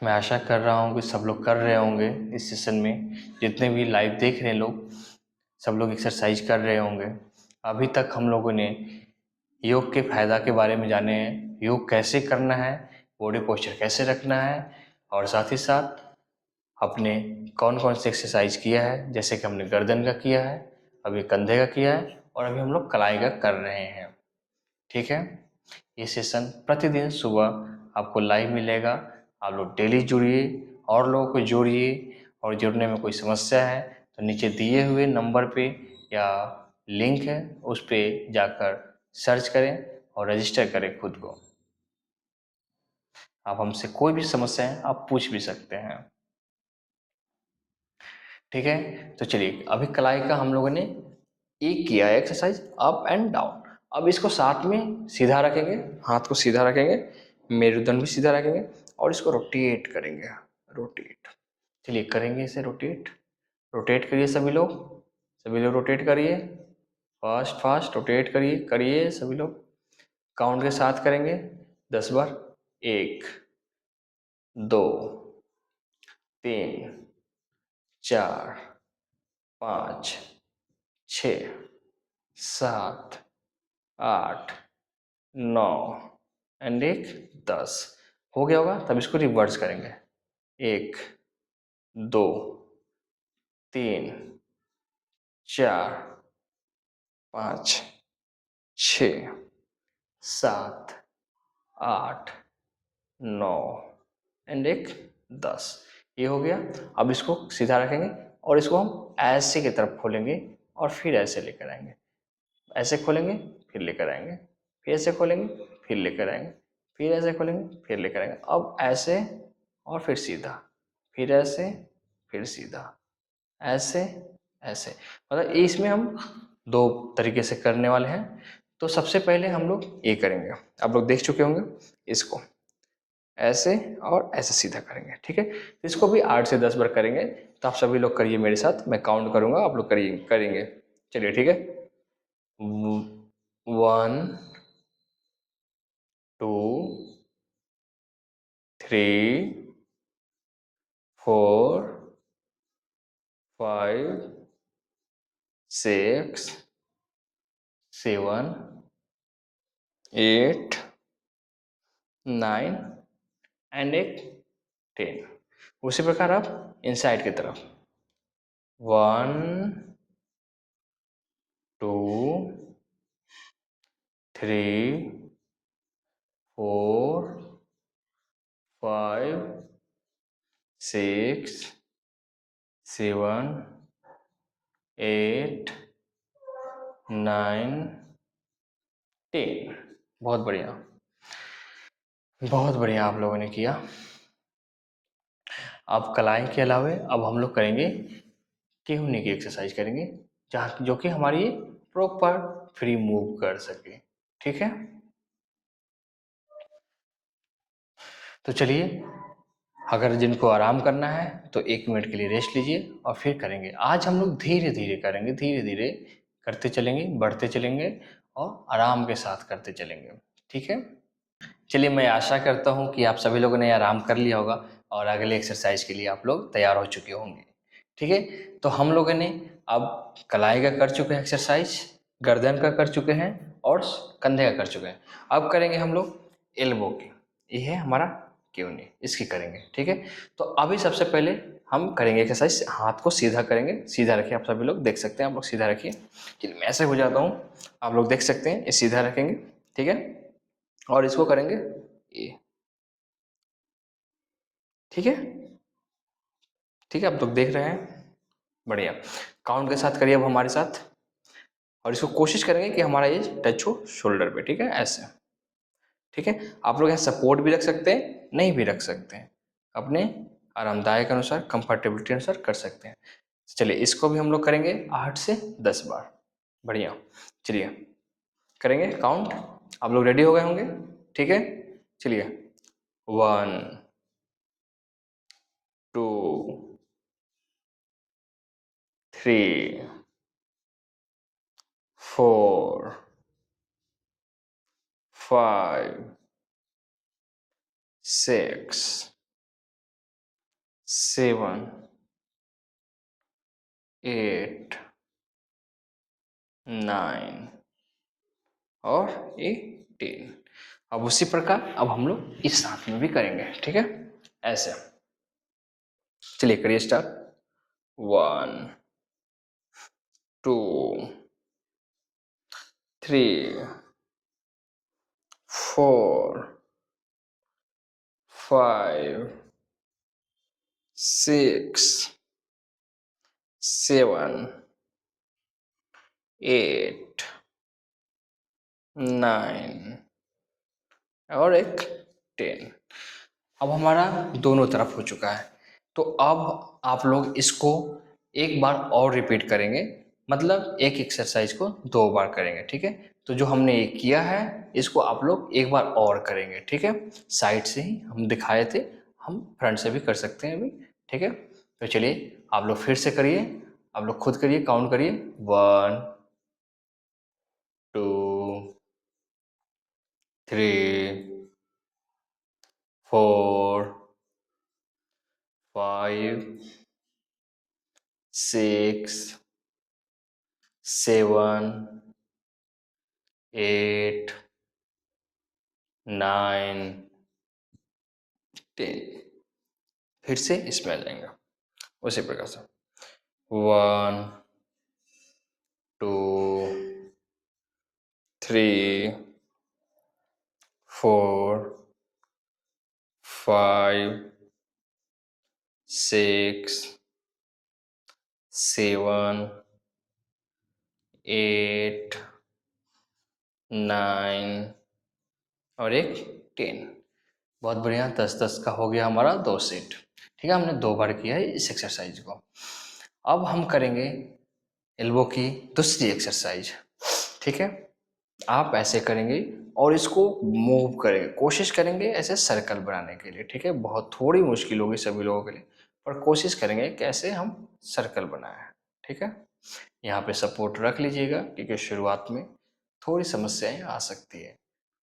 मैं आशा कर रहा हूँ कि सब लोग कर रहे होंगे इस सेशन में, जितने भी लाइव देख रहे हैं लोग, सब लोग एक्सरसाइज कर रहे होंगे। अभी तक हम लोगों ने योग के फायदा के बारे में जाने हैं, योग कैसे करना है, बॉडी पोस्चर कैसे रखना है, और साथ ही साथ अपने कौन कौन से एक्सरसाइज किया है, जैसे कि हमने गर्दन का किया है, अभी कंधे का किया है, और अभी हम लोग कलाई का कर रहे हैं, ठीक है। ये सेशन प्रतिदिन सुबह आपको लाइव मिलेगा। आप लोग डेली जुड़िए, और लोगों को जोड़िए, और जुड़ने में कोई समस्या है तो नीचे दिए हुए नंबर पे या लिंक है उस पर जाकर सर्च करें और रजिस्टर करें खुद को। आप हमसे कोई भी समस्या है आप पूछ भी सकते हैं, ठीक है। तो चलिए, अभी कलाई का हम लोगों ने एक किया है एक्सरसाइज, अप एंड डाउन। अब इसको साथ में सीधा रखेंगे, हाथ को सीधा रखेंगे, मेरुदंड भी सीधा रखेंगे, और इसको रोटेट करेंगे, रोटेट। चलिए करेंगे इसे रोटेट। रोटेट करिए सभी लोग, सभी लोग रोटेट करिए, फास्ट फास्ट रोटेट करिए, करिए सभी लोग। काउंट के साथ करेंगे 10 बार। 1, 2, 3, 4, 5, 6, 7, 8, 9 एंड 1, 10। हो गया होगा, तब इसको रिवर्स करेंगे। 1, 2, 3, 4, 5, 6, 7, 8, 9 एंड 1, 10। ये हो गया। अब इसको सीधा रखेंगे, और इसको हम ऐसे की तरफ खोलेंगे, और फिर ऐसे लेकर आएंगे। ऐसे खोलेंगे, फिर लेकर आएंगे, फिर ऐसे खोलेंगे, फिर लेकर आएंगे, फिर ऐसे खोलेंगे, फिर लेकर आएंगे। अब ऐसे, और फिर सीधा, फिर ऐसे, फिर सीधा, ऐसे, ऐसे। मतलब इसमें हम दो तरीके से करने वाले हैं। तो सबसे पहले हम लोग ये करेंगे, आप लोग देख चुके होंगे, इसको ऐसे और ऐसे सीधा करेंगे, ठीक है। तो इसको भी 8 से 10 बार करेंगे। तो आप सभी लोग करिए मेरे साथ, मैं काउंट करूंगा, आप लोग करिए, करेंगे। चलिए ठीक है। 1, 2, 3, 4, 5, 6, 7, 8, 9 एंड एक 10। उसी प्रकार आप इनसाइड की तरफ 1, 2, 3, 4, 5, 6, 7, 8, 9, 10। बहुत बढ़िया, बहुत बढ़िया आप लोगों ने किया। अब कलाई के अलावे अब हम लोग करेंगे केहूनी की एक्सरसाइज करेंगे, जहाँ जो कि हमारी प्रॉपर फ्री मूव कर सके, ठीक है। तो चलिए, अगर जिनको आराम करना है तो 1 मिनट के लिए रेस्ट लीजिए और फिर करेंगे। आज हम लोग धीरे धीरे करेंगे, धीरे धीरे करते चलेंगे, बढ़ते चलेंगे और आराम के साथ करते चलेंगे, ठीक है। चलिए, मैं आशा करता हूँ कि आप सभी लोगों ने आराम कर लिया होगा और अगले एक्सरसाइज के लिए आप लोग तैयार हो चुके होंगे, ठीक है। तो हम लोगों ने अब कलाई का कर चुके हैं एक्सरसाइज, गर्दन का कर चुके हैं और कंधे का कर चुके हैं। अब करेंगे हम लोग एल्बो की। ये है हमारा क्यों नहीं, इसकी करेंगे, ठीक है। तो अभी सबसे पहले हम करेंगे एक्सरसाइज, हाथ को सीधा करेंगे। सीधा रखिए, आप सभी लोग देख सकते हैं, आप लोग सीधा रखिए। चलिए, मैं ऐसे हो जाता हूँ, आप लोग देख सकते हैं, ये सीधा रखेंगे, ठीक है। और इसको करेंगे ये, ठीक है, ठीक है। आप लोग देख रहे हैं, बढ़िया। काउंट के साथ करिए अब हमारे साथ, और इसको कोशिश करेंगे कि हमारा ये टच हो शोल्डर पे, ठीक है, ऐसे, ठीक है। आप लोग यहाँ सपोर्ट भी रख सकते हैं, नहीं भी रख सकते हैं, अपने आरामदायक अनुसार, कंफर्टेबिलिटी अनुसार कर सकते हैं। चलिए, इसको भी हम लोग करेंगे 8 से 10 बार, बढ़िया। चलिए, करेंगे काउंट। आप लोग रेडी हो गए होंगे, ठीक है। चलिए, 1, 2, 3, 4, 5, 6, 7, 8, 9 और 18। अब उसी प्रकार अब हम लोग इस हाथ में भी करेंगे, ठीक है, ऐसे। चलिए, करिए स्टार्ट। 1, 2, 3, 4, 5, 6, 7, 8, 9 और एक 10। अब हमारा दोनों तरफ हो चुका है। तो अब आप लोग इसको एक बार और रिपीट करेंगे, मतलब एक एक्सरसाइज को 2 बार करेंगे, ठीक है। तो जो हमने ये किया है, इसको आप लोग एक बार और करेंगे, ठीक है। साइड से ही हम दिखाए थे, हम फ्रंट से भी कर सकते हैं अभी, ठीक है। तो चलिए, आप लोग फिर से करिए, आप लोग खुद करिए, काउंट करिए। 1, 2, 3, 4, 5, 6, 7, 8, 9, 10। फिर से इसमें आ जाएंगे उसी प्रकार से। 1, 2, 3, 4, 5, 6, 7, 8, 9 और एक 10। बहुत बढ़िया, 10-10 का हो गया हमारा 2 सेट, ठीक है। हमने 2 बार किया है इस एक्सरसाइज को। अब हम करेंगे एल्बो की दूसरी एक्सरसाइज, ठीक है। आप ऐसे करेंगे और इसको मूव करेंगे, कोशिश करेंगे ऐसे सर्कल बनाने के लिए, ठीक है। बहुत थोड़ी मुश्किल होगी सभी लोगों के लिए, पर कोशिश करेंगे कैसे हम सर्कल बनाएं, ठीक है। यहाँ पे सपोर्ट रख लीजिएगा, क्योंकि शुरुआत में थोड़ी समस्याएं आ सकती है।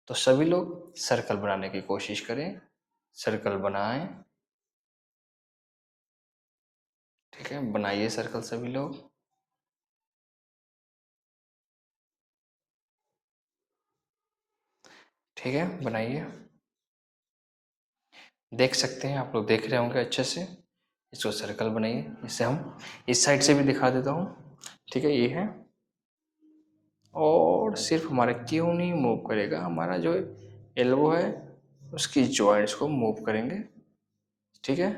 तो सभी लोग सर्कल बनाने की कोशिश करें, सर्कल बनाएं, ठीक है। बनाइए सर्कल सभी लोग, ठीक है, बनाइए। देख सकते हैं, आप लोग देख रहे होंगे अच्छे से। इसको सर्कल बनाइए, इसे हम इस साइड से भी दिखा देता हूँ, ठीक है। ये है, और सिर्फ हमारा क्यों नहीं मूव करेगा, हमारा जो एल्बो है उसकी जॉइंट्स को मूव करेंगे, ठीक है।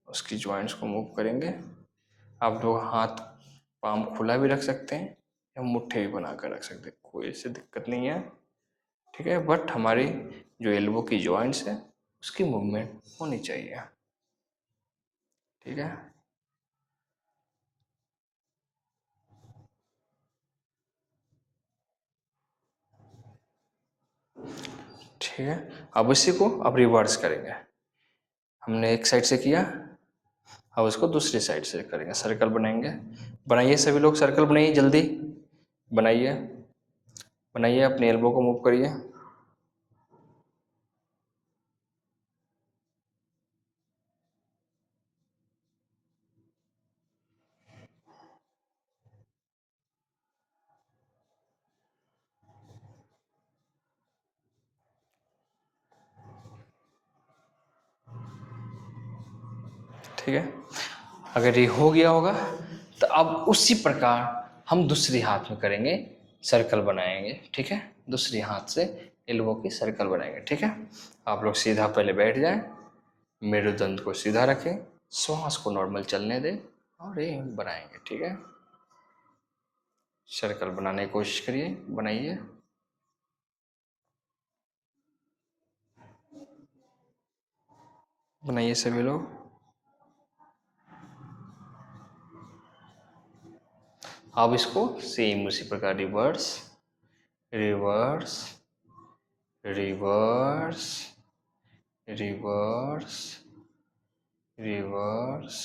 उसकी जॉइंट्स को मूव करेंगे। आप लोग हाथ पाम खुला भी रख सकते हैं या मुट्ठे भी बना कर रख सकते हैं, कोई ऐसी दिक्कत नहीं है, ठीक है। बट हमारी जो एल्बो की जॉइंट्स है उसकी मूवमेंट होनी चाहिए, ठीक है। ठीक है, अब इसी को अब रिवर्स करेंगे, हमने एक साइड से किया, अब उसको दूसरी साइड से करेंगे, सर्कल बनाएंगे। बनाइए सभी लोग, सर्कल बनाइए जल्दी, बनाइए बनाइए, अपने एल्बो को मूव करिए। ठीक है, अगर ये हो गया होगा तो अब उसी प्रकार हम दूसरी हाथ में करेंगे, सर्कल बनाएंगे। ठीक है, दूसरी हाथ से एल्बो की सर्कल बनाएंगे। ठीक है, आप लोग सीधा पहले बैठ जाएं, मेरुदंड को सीधा रखें, श्वास को नॉर्मल चलने दें और ये बनाएंगे। ठीक है, सर्कल बनाने की कोशिश करिए, बनाइए। बनाइए सभी लोग। अब इसको सेम उसी प्रकार reverse reverse reverse reverse reverse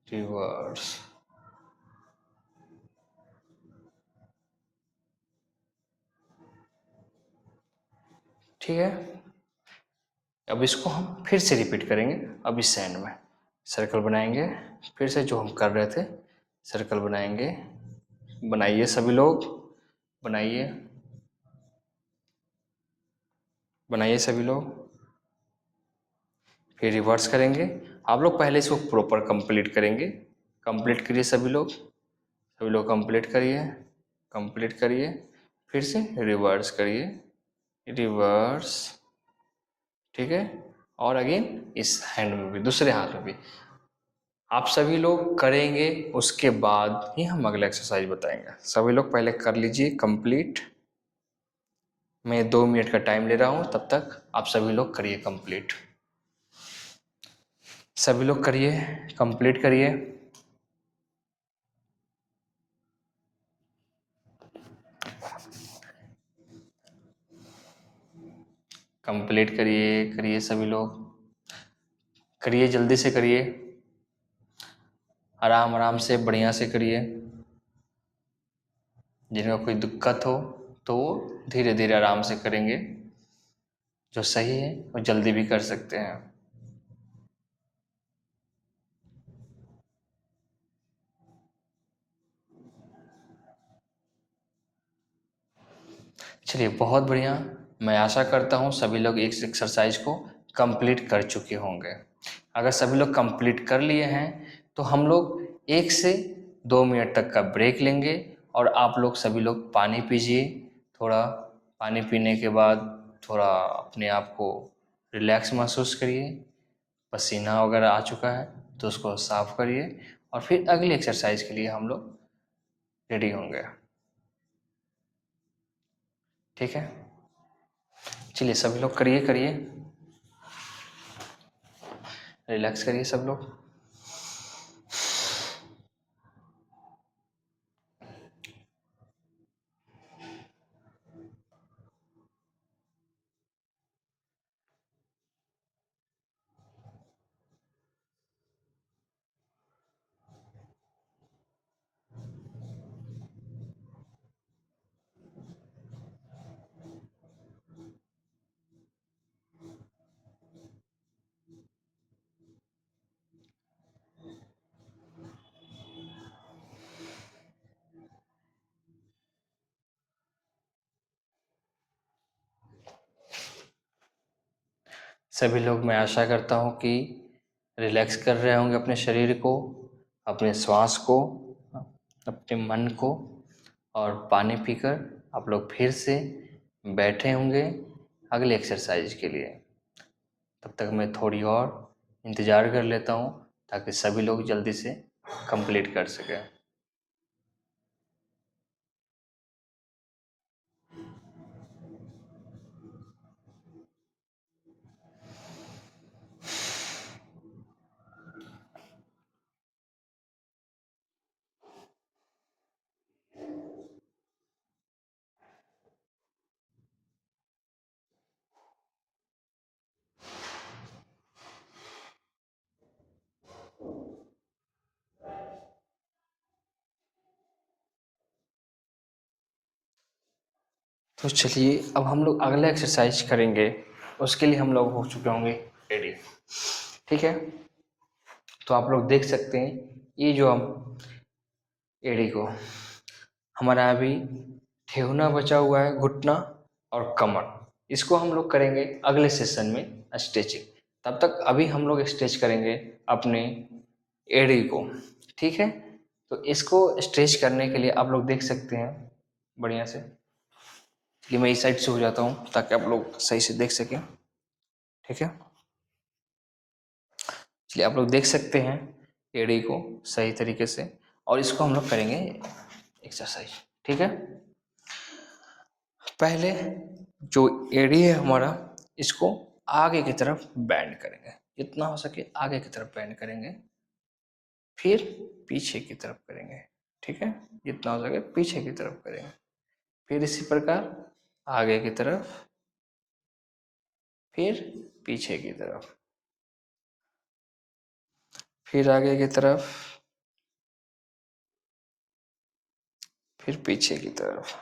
reverse. ठीक है, अब इसको हम फिर से रिपीट करेंगे। अब इस एंड में सर्कल बनाएंगे, फिर से जो हम कर रहे थे सर्कल बनाएंगे। बनाइए सभी लोग, बनाइए बनाइए सभी लोग। फिर रिवर्स करेंगे। आप लोग पहले इसको प्रॉपर कंप्लीट करेंगे। कंप्लीट करिए सभी लोग कंप्लीट करिए, कंप्लीट करिए। फिर से रिवर्स करिए, रिवर्स। ठीक है, और अगेन इस हैंड में भी, दूसरे हाथ में भी आप सभी लोग करेंगे। उसके बाद ही हम अगला एक्सरसाइज बताएंगे। सभी लोग पहले कर लीजिए कंप्लीट। मैं 2 मिनट का टाइम ले रहा हूँ, तब तक आप सभी लोग करिए कंप्लीट। सभी लोग करिए, कंप्लीट करिए। कंप्लीट करिए, करिए सभी लोग, करिए जल्दी से करिए, आराम आराम से बढ़िया से करिए। जिनका कोई दिक्कत हो तो वो धीरे धीरे आराम से करेंगे, जो सही है वो जल्दी भी कर सकते हैं। चलिए, बहुत बढ़िया। मैं आशा करता हूँ सभी लोग इस एक्सरसाइज को कंप्लीट कर चुके होंगे। अगर सभी लोग कंप्लीट कर लिए हैं तो हम लोग 1 से 2 मिनट तक का ब्रेक लेंगे, और आप लोग सभी लोग पानी पीजिए थोड़ा। पानी पीने के बाद थोड़ा अपने आप को रिलैक्स महसूस करिए। पसीना वगैरह आ चुका है तो उसको साफ करिए, और फिर अगली एक्सरसाइज के लिए हम लोग रेडी होंगे। ठीक है, चलिए सभी लोग करिए करिए, रिलैक्स करिए सब लोग। सभी लोग, मैं आशा करता हूँ कि रिलैक्स कर रहे होंगे अपने शरीर को, अपने श्वास को, अपने मन को। और पानी पीकर आप लोग फिर से बैठे होंगे अगले एक्सरसाइज के लिए। तब तक मैं थोड़ी और इंतज़ार कर लेता हूँ, ताकि सभी लोग जल्दी से कंप्लीट कर सकें। तो चलिए अब हम लोग अगला एक्सरसाइज करेंगे, उसके लिए हम लोग हो चुके होंगे रेडी। ठीक है, तो आप लोग देख सकते हैं ये जो हम एड़ी को हमारा अभी ठेहुना बचा हुआ है, घुटना और कमर, इसको हम लोग करेंगे अगले सेशन में स्ट्रेचिंग। तब तक अभी हम लोग स्ट्रेच करेंगे अपने एड़ी को। ठीक है, तो इसको स्ट्रेच करने के लिए आप लोग देख सकते हैं बढ़िया से। चलिए मैं इस साइड से हो जाता हूँ ताकि आप लोग सही से देख सकें। ठीक है, चलिए आप लोग देख सकते हैं एड़ी को सही तरीके से, और इसको हम लोग करेंगे एक्सरसाइज। ठीक है, पहले जो एड़ी है हमारा, इसको आगे की तरफ बेंड करेंगे, जितना हो सके आगे की तरफ बेंड करेंगे, फिर पीछे की तरफ करेंगे। ठीक है, जितना हो सके पीछे की तरफ करेंगे, फिर इसी प्रकार आगे की तरफ, फिर पीछे की तरफ, फिर आगे की तरफ, फिर पीछे की तरफ,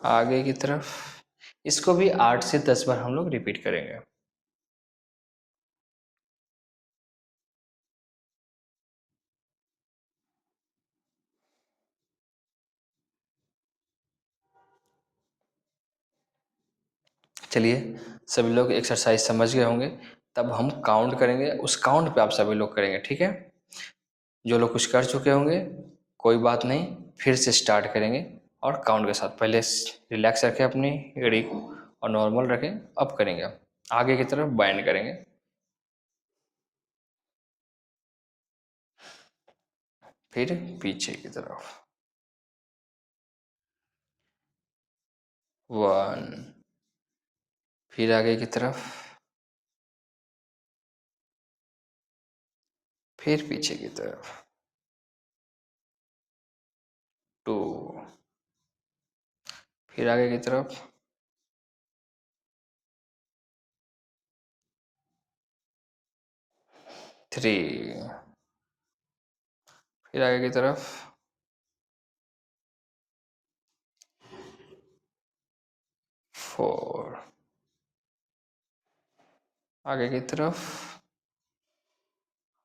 आगे की तरफ। इसको भी 8 से 10 बार हम लोग रिपीट करेंगे। चलिए सभी लोग एक्सरसाइज समझ गए होंगे, तब हम काउंट करेंगे, उस काउंट पे आप सभी लोग करेंगे। ठीक है, जो लोग कुछ कर चुके होंगे कोई बात नहीं, फिर से स्टार्ट करेंगे और काउंट के साथ। पहले रिलैक्स रखें अपनी एड़ी को और नॉर्मल रखें, अब करेंगे, आगे की तरफ बाइंड करेंगे, फिर पीछे की तरफ, 1, फिर आगे की तरफ, फिर पीछे की तरफ, 2, फिर आगे की तरफ, 3, फिर आगे की तरफ, 4, आगे की तरफ,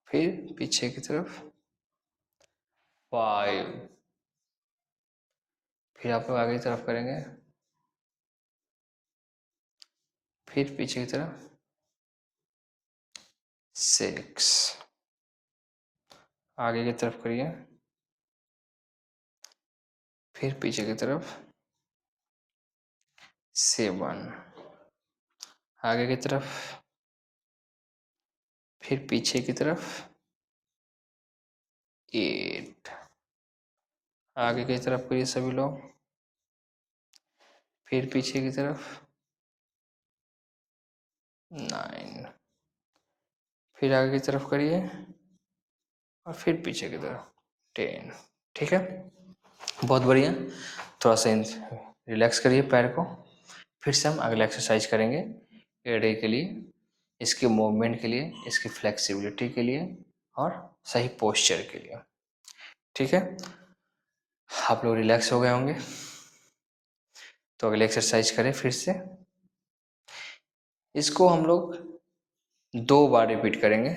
फिर पीछे की तरफ, 5, फिर आप लोग आगे की तरफ करेंगे, फिर पीछे की तरफ, 6, आगे की तरफ करिए, फिर पीछे की तरफ, 7, आगे की तरफ, फिर पीछे की तरफ, 8, आगे की तरफ करिए सभी लोग, फिर पीछे की तरफ, 9, फिर आगे की तरफ करिए और फिर पीछे की तरफ, 10। ठीक है, बहुत बढ़िया। थोड़ा सा रिलैक्स करिए पैर को, फिर से हम अगला एक्सरसाइज करेंगे एड़े के लिए, इसके मूवमेंट के लिए, इसकी फ्लेक्सिबिलिटी के लिए और सही पोस्चर के लिए। ठीक है, आप लोग रिलैक्स हो गए होंगे, तो अगले एक्सरसाइज करें फिर से। इसको हम लोग 2 बार रिपीट करेंगे।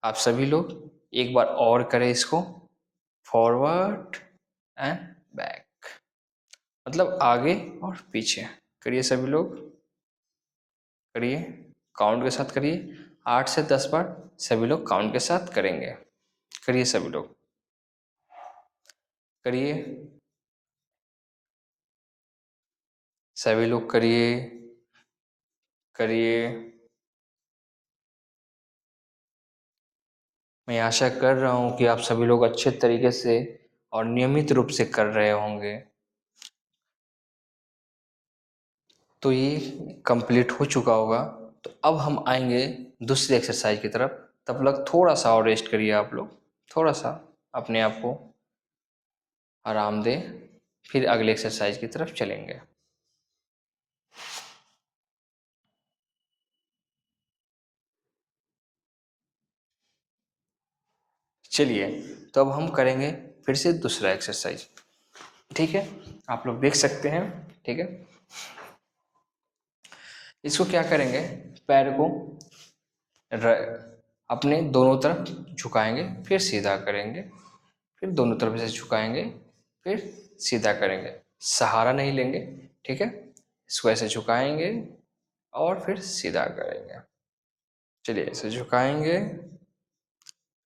आप सभी लोग एक बार और करें इसको, फॉरवर्ड एंड बैक, मतलब आगे और पीछे। करिए सभी लोग, करिए, काउंट के साथ करिए, 8 से 10 बार सभी लोग काउंट के साथ करेंगे। करिए सभी लोग, करिए, सभी लोग करिए, करिए। मैं आशा कर रहा हूँ कि आप सभी लोग अच्छे तरीके से और नियमित रूप से कर रहे होंगे। तो ये कंप्लीट हो चुका होगा, तो अब हम आएंगे दूसरी एक्सरसाइज की तरफ। तब तक थोड़ा सा और रेस्ट करिए आप लोग, थोड़ा सा अपने आप को आराम दें, फिर अगले एक्सरसाइज की तरफ चलेंगे। चलिए, तो अब हम करेंगे फिर से दूसरा एक्सरसाइज। ठीक है, आप लोग देख सकते हैं। ठीक है, इसको क्या करेंगे, पैर को अपने दोनों तरफ झुकाएंगे, फिर सीधा करेंगे, फिर दोनों तरफ से झुकाएंगे, फिर सीधा करेंगे, सहारा नहीं लेंगे। ठीक है, इसको ऐसे झुकाएंगे और फिर सीधा करेंगे। चलिए, ऐसे झुकाएंगे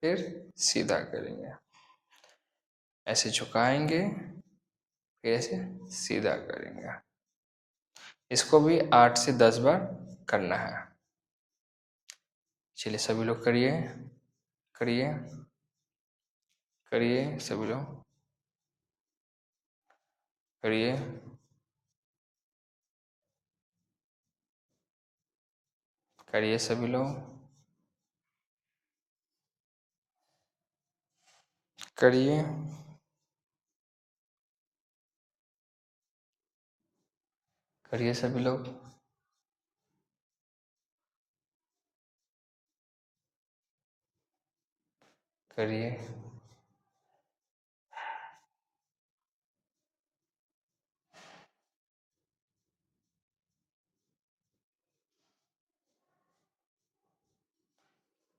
फिर सीधा करेंगे, ऐसे झुकाएंगे फिर ऐसे सीधा करेंगे। इसको भी 8 से 10 बार करना है। चलिए सभी लोग करिए, करिए, करिए, सभी लोग करिए। करिए सभी लोग, करिए, करिए सभी लोग। करिए,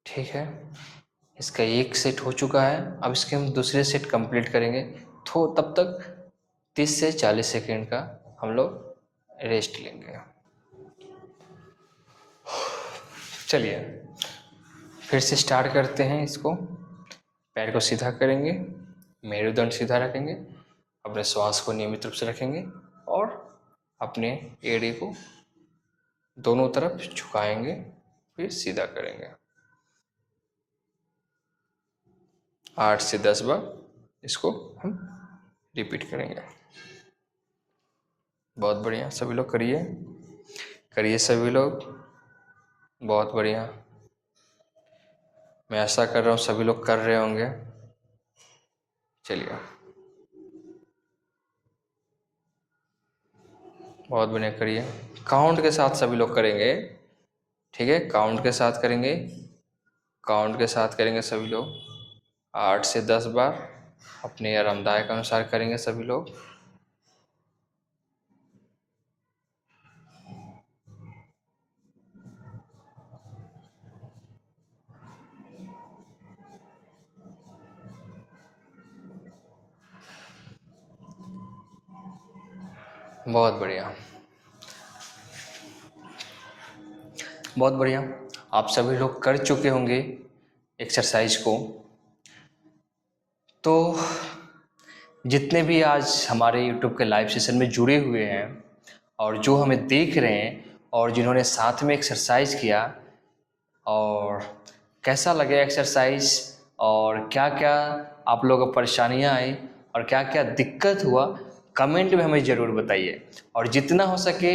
ठीक है, इसका एक सेट हो चुका है। अब इसके हम दूसरे सेट कंप्लीट करेंगे, तो तब तक 30 से 40 सेकेंड का हम लोग रेस्ट लेंगे। चलिए फिर से स्टार्ट करते हैं इसको। पैर को सीधा करेंगे, मेरुदंड सीधा रखेंगे, अपने श्वास को नियमित रूप से रखेंगे और अपने एड़ी को दोनों तरफ झुकाएंगे, फिर सीधा करेंगे। 8 से 10 बार इसको हम रिपीट करेंगे। बहुत बढ़िया, सभी लोग करिए, करिए सभी लोग, बहुत बढ़िया। मैं आशा कर रहा हूँ सभी लोग कर रहे होंगे। चलिए, बहुत बढ़िया, करिए। काउंट के साथ सभी लोग करेंगे। ठीक है, काउंट के साथ करेंगे, काउंट के साथ करेंगे सभी लोग। 8 से 10 बार अपने आरामदायक अनुसार करेंगे सभी लोग। बहुत बढ़िया, बहुत बढ़िया। आप सभी लोग कर चुके होंगे एक्सरसाइज को। तो जितने भी आज हमारे यूट्यूब के लाइव सेशन में जुड़े हुए हैं और जो हमें देख रहे हैं और जिन्होंने साथ में एक्सरसाइज किया, और कैसा लगे एक्सरसाइज, और क्या क्या आप लोगों को परेशानियां आई और क्या क्या दिक्कत हुआ, कमेंट में हमें ज़रूर बताइए। और जितना हो सके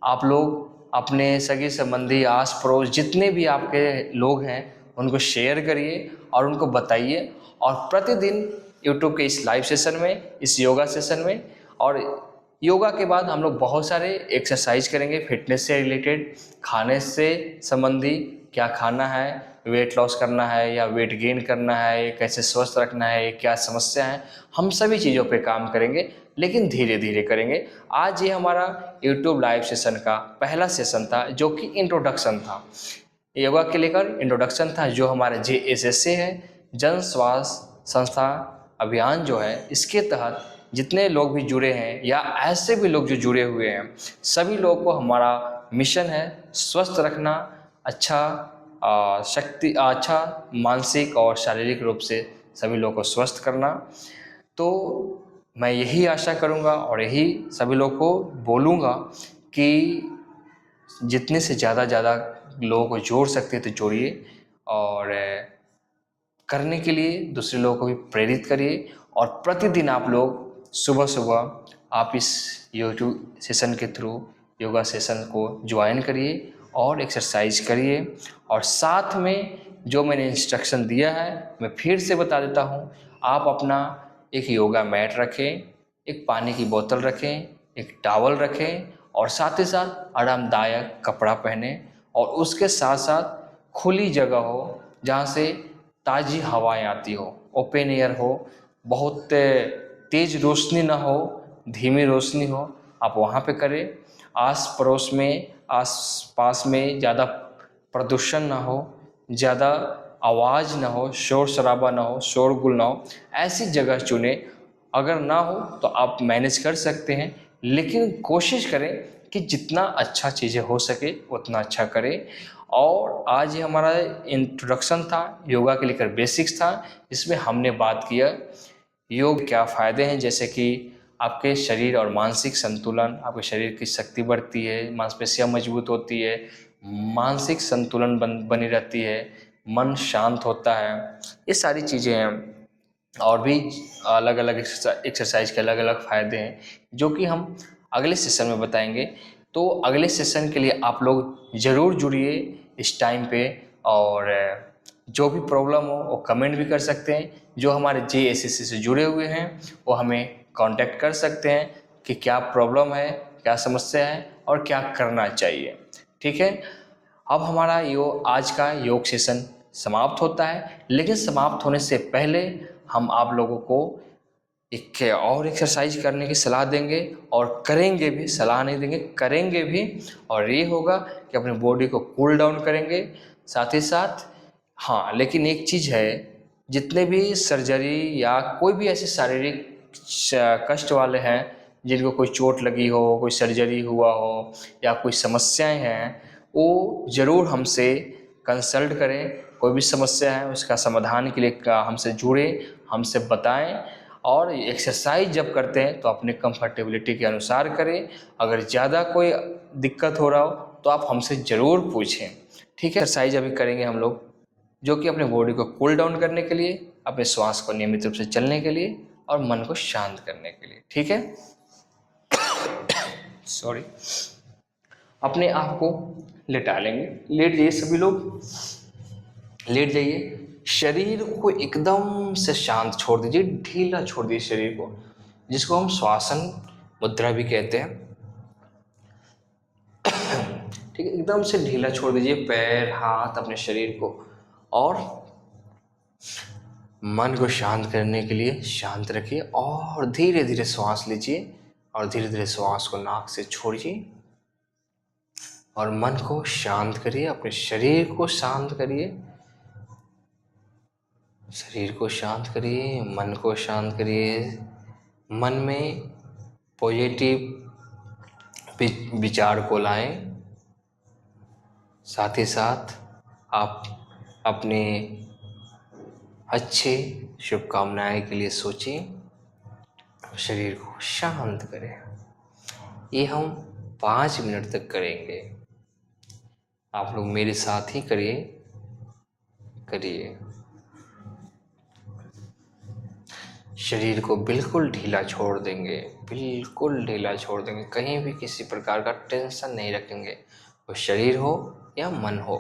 आप लोग अपने सगे संबंधी, आस पड़ोस, जितने भी आपके लोग हैं उनको शेयर करिए और उनको बताइए। और प्रतिदिन यूट्यूब के इस लाइव सेशन में, इस योगा सेशन में, और योगा के बाद हम लोग बहुत सारे एक्सरसाइज करेंगे फिटनेस से रिलेटेड, खाने से संबंधी, क्या खाना है, वेट लॉस करना है या वेट गेन करना है, कैसे स्वस्थ रखना है, क्या समस्या है, हम सभी चीज़ों पे काम करेंगे, लेकिन धीरे धीरे करेंगे। आज ये हमारा यूट्यूब लाइव सेशन का पहला सेशन था, जो कि इंट्रोडक्शन था, योगा के लेकर इंट्रोडक्शन था, जो हमारा JSSA है, जन स्वास्थ्य संस्था अभियान जो है, इसके तहत जितने लोग भी जुड़े हैं या ऐसे भी लोग जो जुड़े हुए हैं, सभी लोगों को हमारा मिशन है स्वस्थ रखना, अच्छा शक्ति, अच्छा मानसिक और शारीरिक रूप से सभी लोगों को स्वस्थ करना। तो मैं यही आशा करूंगा और यही सभी लोगों को बोलूँगा कि जितने से ज़्यादा लोगों को जोड़ सकते हैं तो जोड़िए, और करने के लिए दूसरे लोगों को भी प्रेरित करिए। और प्रतिदिन आप लोग सुबह सुबह आप इस यूट्यूब सेशन के थ्रू योगा सेशन को ज्वाइन करिए और एक्सरसाइज करिए। और साथ में जो मैंने इंस्ट्रक्शन दिया है मैं फिर से बता देता हूँ, आप अपना एक योगा मैट रखें, एक पानी की बोतल रखें, एक टॉवल रखें, और साथ ही साथ आरामदायक कपड़ा पहने, और उसके साथ साथ खुली जगह हो जहाँ से ताज़ी हवाएं आती हो, ओपन एयर हो, बहुत तेज रोशनी ना हो, धीमी रोशनी हो, आप वहाँ पे करें। आस पड़ोस में, आस पास में ज़्यादा प्रदूषण ना हो, ज़्यादा आवाज़ ना हो, शोर शराबा ना हो, शोरगुल ना हो, ऐसी जगह चुनें। अगर ना हो तो आप मैनेज कर सकते हैं, लेकिन कोशिश करें कि जितना अच्छा चीज़ें हो सके उतना अच्छा करें। और आज ये हमारा इंट्रोडक्शन था, योगा के लेकर बेसिक्स था, इसमें हमने बात किया योग क्या फ़ायदे हैं, जैसे कि आपके शरीर और मानसिक संतुलन, आपके शरीर की शक्ति बढ़ती है, मांसपेशियाँ मजबूत होती है, मानसिक संतुलन बनी रहती है, मन शांत होता है, ये सारी चीज़ें हैं। और भी अलग अलग एक्सरसाइज के अलग अलग फ़ायदे हैं जो कि हम अगले सेशन में बताएंगे। तो अगले सेशन के लिए आप लोग ज़रूर जुड़िए इस टाइम पे, और जो भी प्रॉब्लम हो वो कमेंट भी कर सकते हैं। जो हमारे JSSC से जुड़े हुए हैं वो हमें कांटेक्ट कर सकते हैं कि क्या प्रॉब्लम है, क्या समस्या है और क्या करना चाहिए। ठीक है, अब हमारा आज का योग सेशन समाप्त होता है, लेकिन समाप्त होने से पहले हम आप लोगों को एक और एक्सरसाइज करने की सलाह देंगे, और करेंगे भी, सलाह नहीं देंगे, करेंगे भी। और ये होगा कि अपने बॉडी को कूल डाउन करेंगे साथ ही साथ। हाँ, लेकिन एक चीज़ है, जितने भी सर्जरी या कोई भी ऐसे शारीरिक कष्ट वाले हैं जिनको कोई चोट लगी हो, कोई सर्जरी हुआ हो या कोई समस्याएं हैं, वो ज़रूर हमसे कंसल्ट करें। कोई भी समस्या है उसका समाधान के लिए हमसे जुड़ें, हमसे बताएं। और एक्सरसाइज जब करते हैं तो अपने कंफर्टेबिलिटी के अनुसार करें। अगर ज़्यादा कोई दिक्कत हो रहा हो तो आप हमसे ज़रूर पूछें। ठीक है, एक्सरसाइज अभी करेंगे हम लोग, जो कि अपने बॉडी को कूल डाउन करने के लिए, अपने श्वास को नियमित रूप से चलने के लिए और मन को शांत करने के लिए। ठीक है, सॉरी। अपने आप को लेटा लेंगे, लेट जाइए सभी लोग, लेट जाइए। शरीर को एकदम से शांत छोड़ दीजिए, ढीला छोड़ दीजिए शरीर को, जिसको हम श्वासन मुद्रा भी कहते हैं। ठीक है, एकदम से ढीला छोड़ दीजिए पैर, हाथ, अपने शरीर को। और मन को शांत करने के लिए शांत रखिए और धीरे धीरे श्वास लीजिए और धीरे धीरे श्वास को नाक से छोड़िए और मन को शांत करिए, अपने शरीर को शांत करिए, शरीर को शांत करिए, मन को शांत करिए। मन में पॉजिटिव विचार को लाएं। साथ ही साथ आप अपने अच्छे शुभकामनाएं के लिए सोचें, शरीर को शांत करें। ये हम 5 मिनट तक करेंगे। आप लोग मेरे साथ ही करिए। शरीर को बिल्कुल ढीला छोड़ देंगे, बिल्कुल ढीला छोड़ देंगे, कहीं भी किसी प्रकार का टेंशन नहीं रखेंगे, वो शरीर हो या मन हो।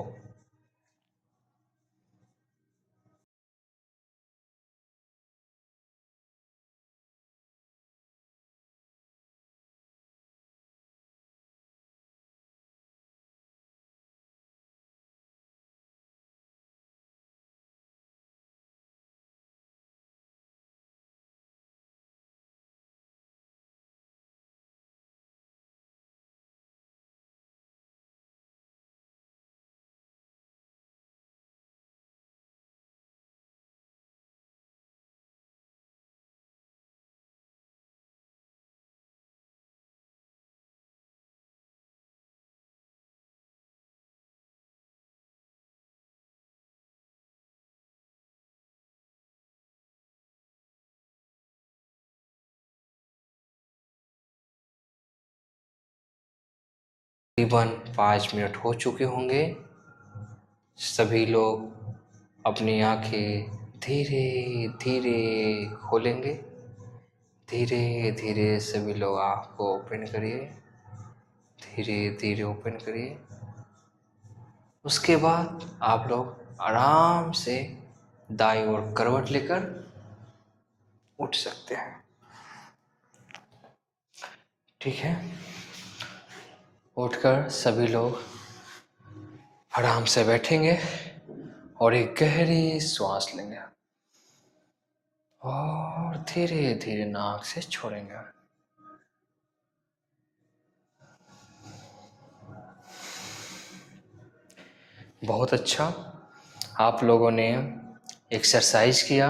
तकरीबन 5 मिनट हो चुके होंगे। सभी लोग अपनी आंखें धीरे धीरे खोलेंगे। धीरे धीरे सभी लोग आँख को ओपन करिए, धीरे धीरे ओपन करिए। उसके बाद आप लोग आराम से दाईं ओर करवट लेकर उठ सकते हैं। ठीक है, उठकर सभी लोग आराम से बैठेंगे और एक गहरी श्वास लेंगे और धीरे धीरे नाक से छोड़ेंगे। बहुत अच्छा, आप लोगों ने एक्सरसाइज किया,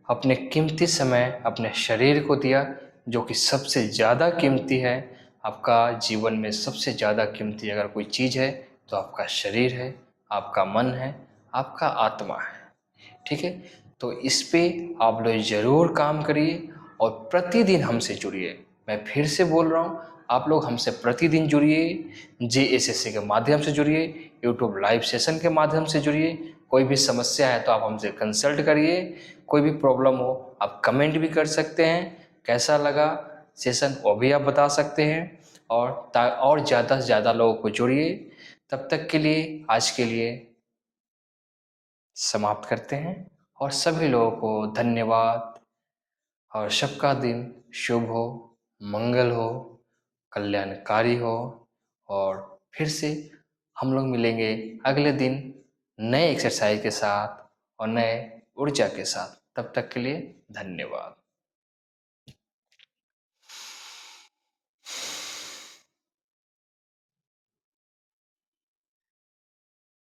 अपने कीमती समय अपने शरीर को दिया, जो कि सबसे ज़्यादा कीमती है। आपका जीवन में सबसे ज़्यादा कीमती अगर कोई चीज़ है तो आपका शरीर है, आपका मन है, आपका आत्मा है। ठीक है, तो इस पे आप लोग ज़रूर काम करिए और प्रतिदिन हमसे जुड़िए। मैं फिर से बोल रहा हूँ, आप लोग हमसे प्रतिदिन जुड़िए, JSSC के माध्यम से जुड़िए, यूट्यूब लाइव सेशन के माध्यम से जुड़िए। कोई भी समस्या है तो आप हमसे कंसल्ट करिए, कोई भी प्रॉब्लम हो आप कमेंट भी कर सकते हैं, कैसा लगा सेशन वो भी आप बता सकते हैं। और ज़्यादा से ज़्यादा लोगों को जुड़िए। तब तक के लिए आज के लिए समाप्त करते हैं और सभी लोगों को धन्यवाद। और सबका दिन शुभ हो, मंगल हो, कल्याणकारी हो। और फिर से हम लोग मिलेंगे अगले दिन नए एक्सरसाइज के साथ और नए ऊर्जा के साथ। तब तक के लिए धन्यवाद।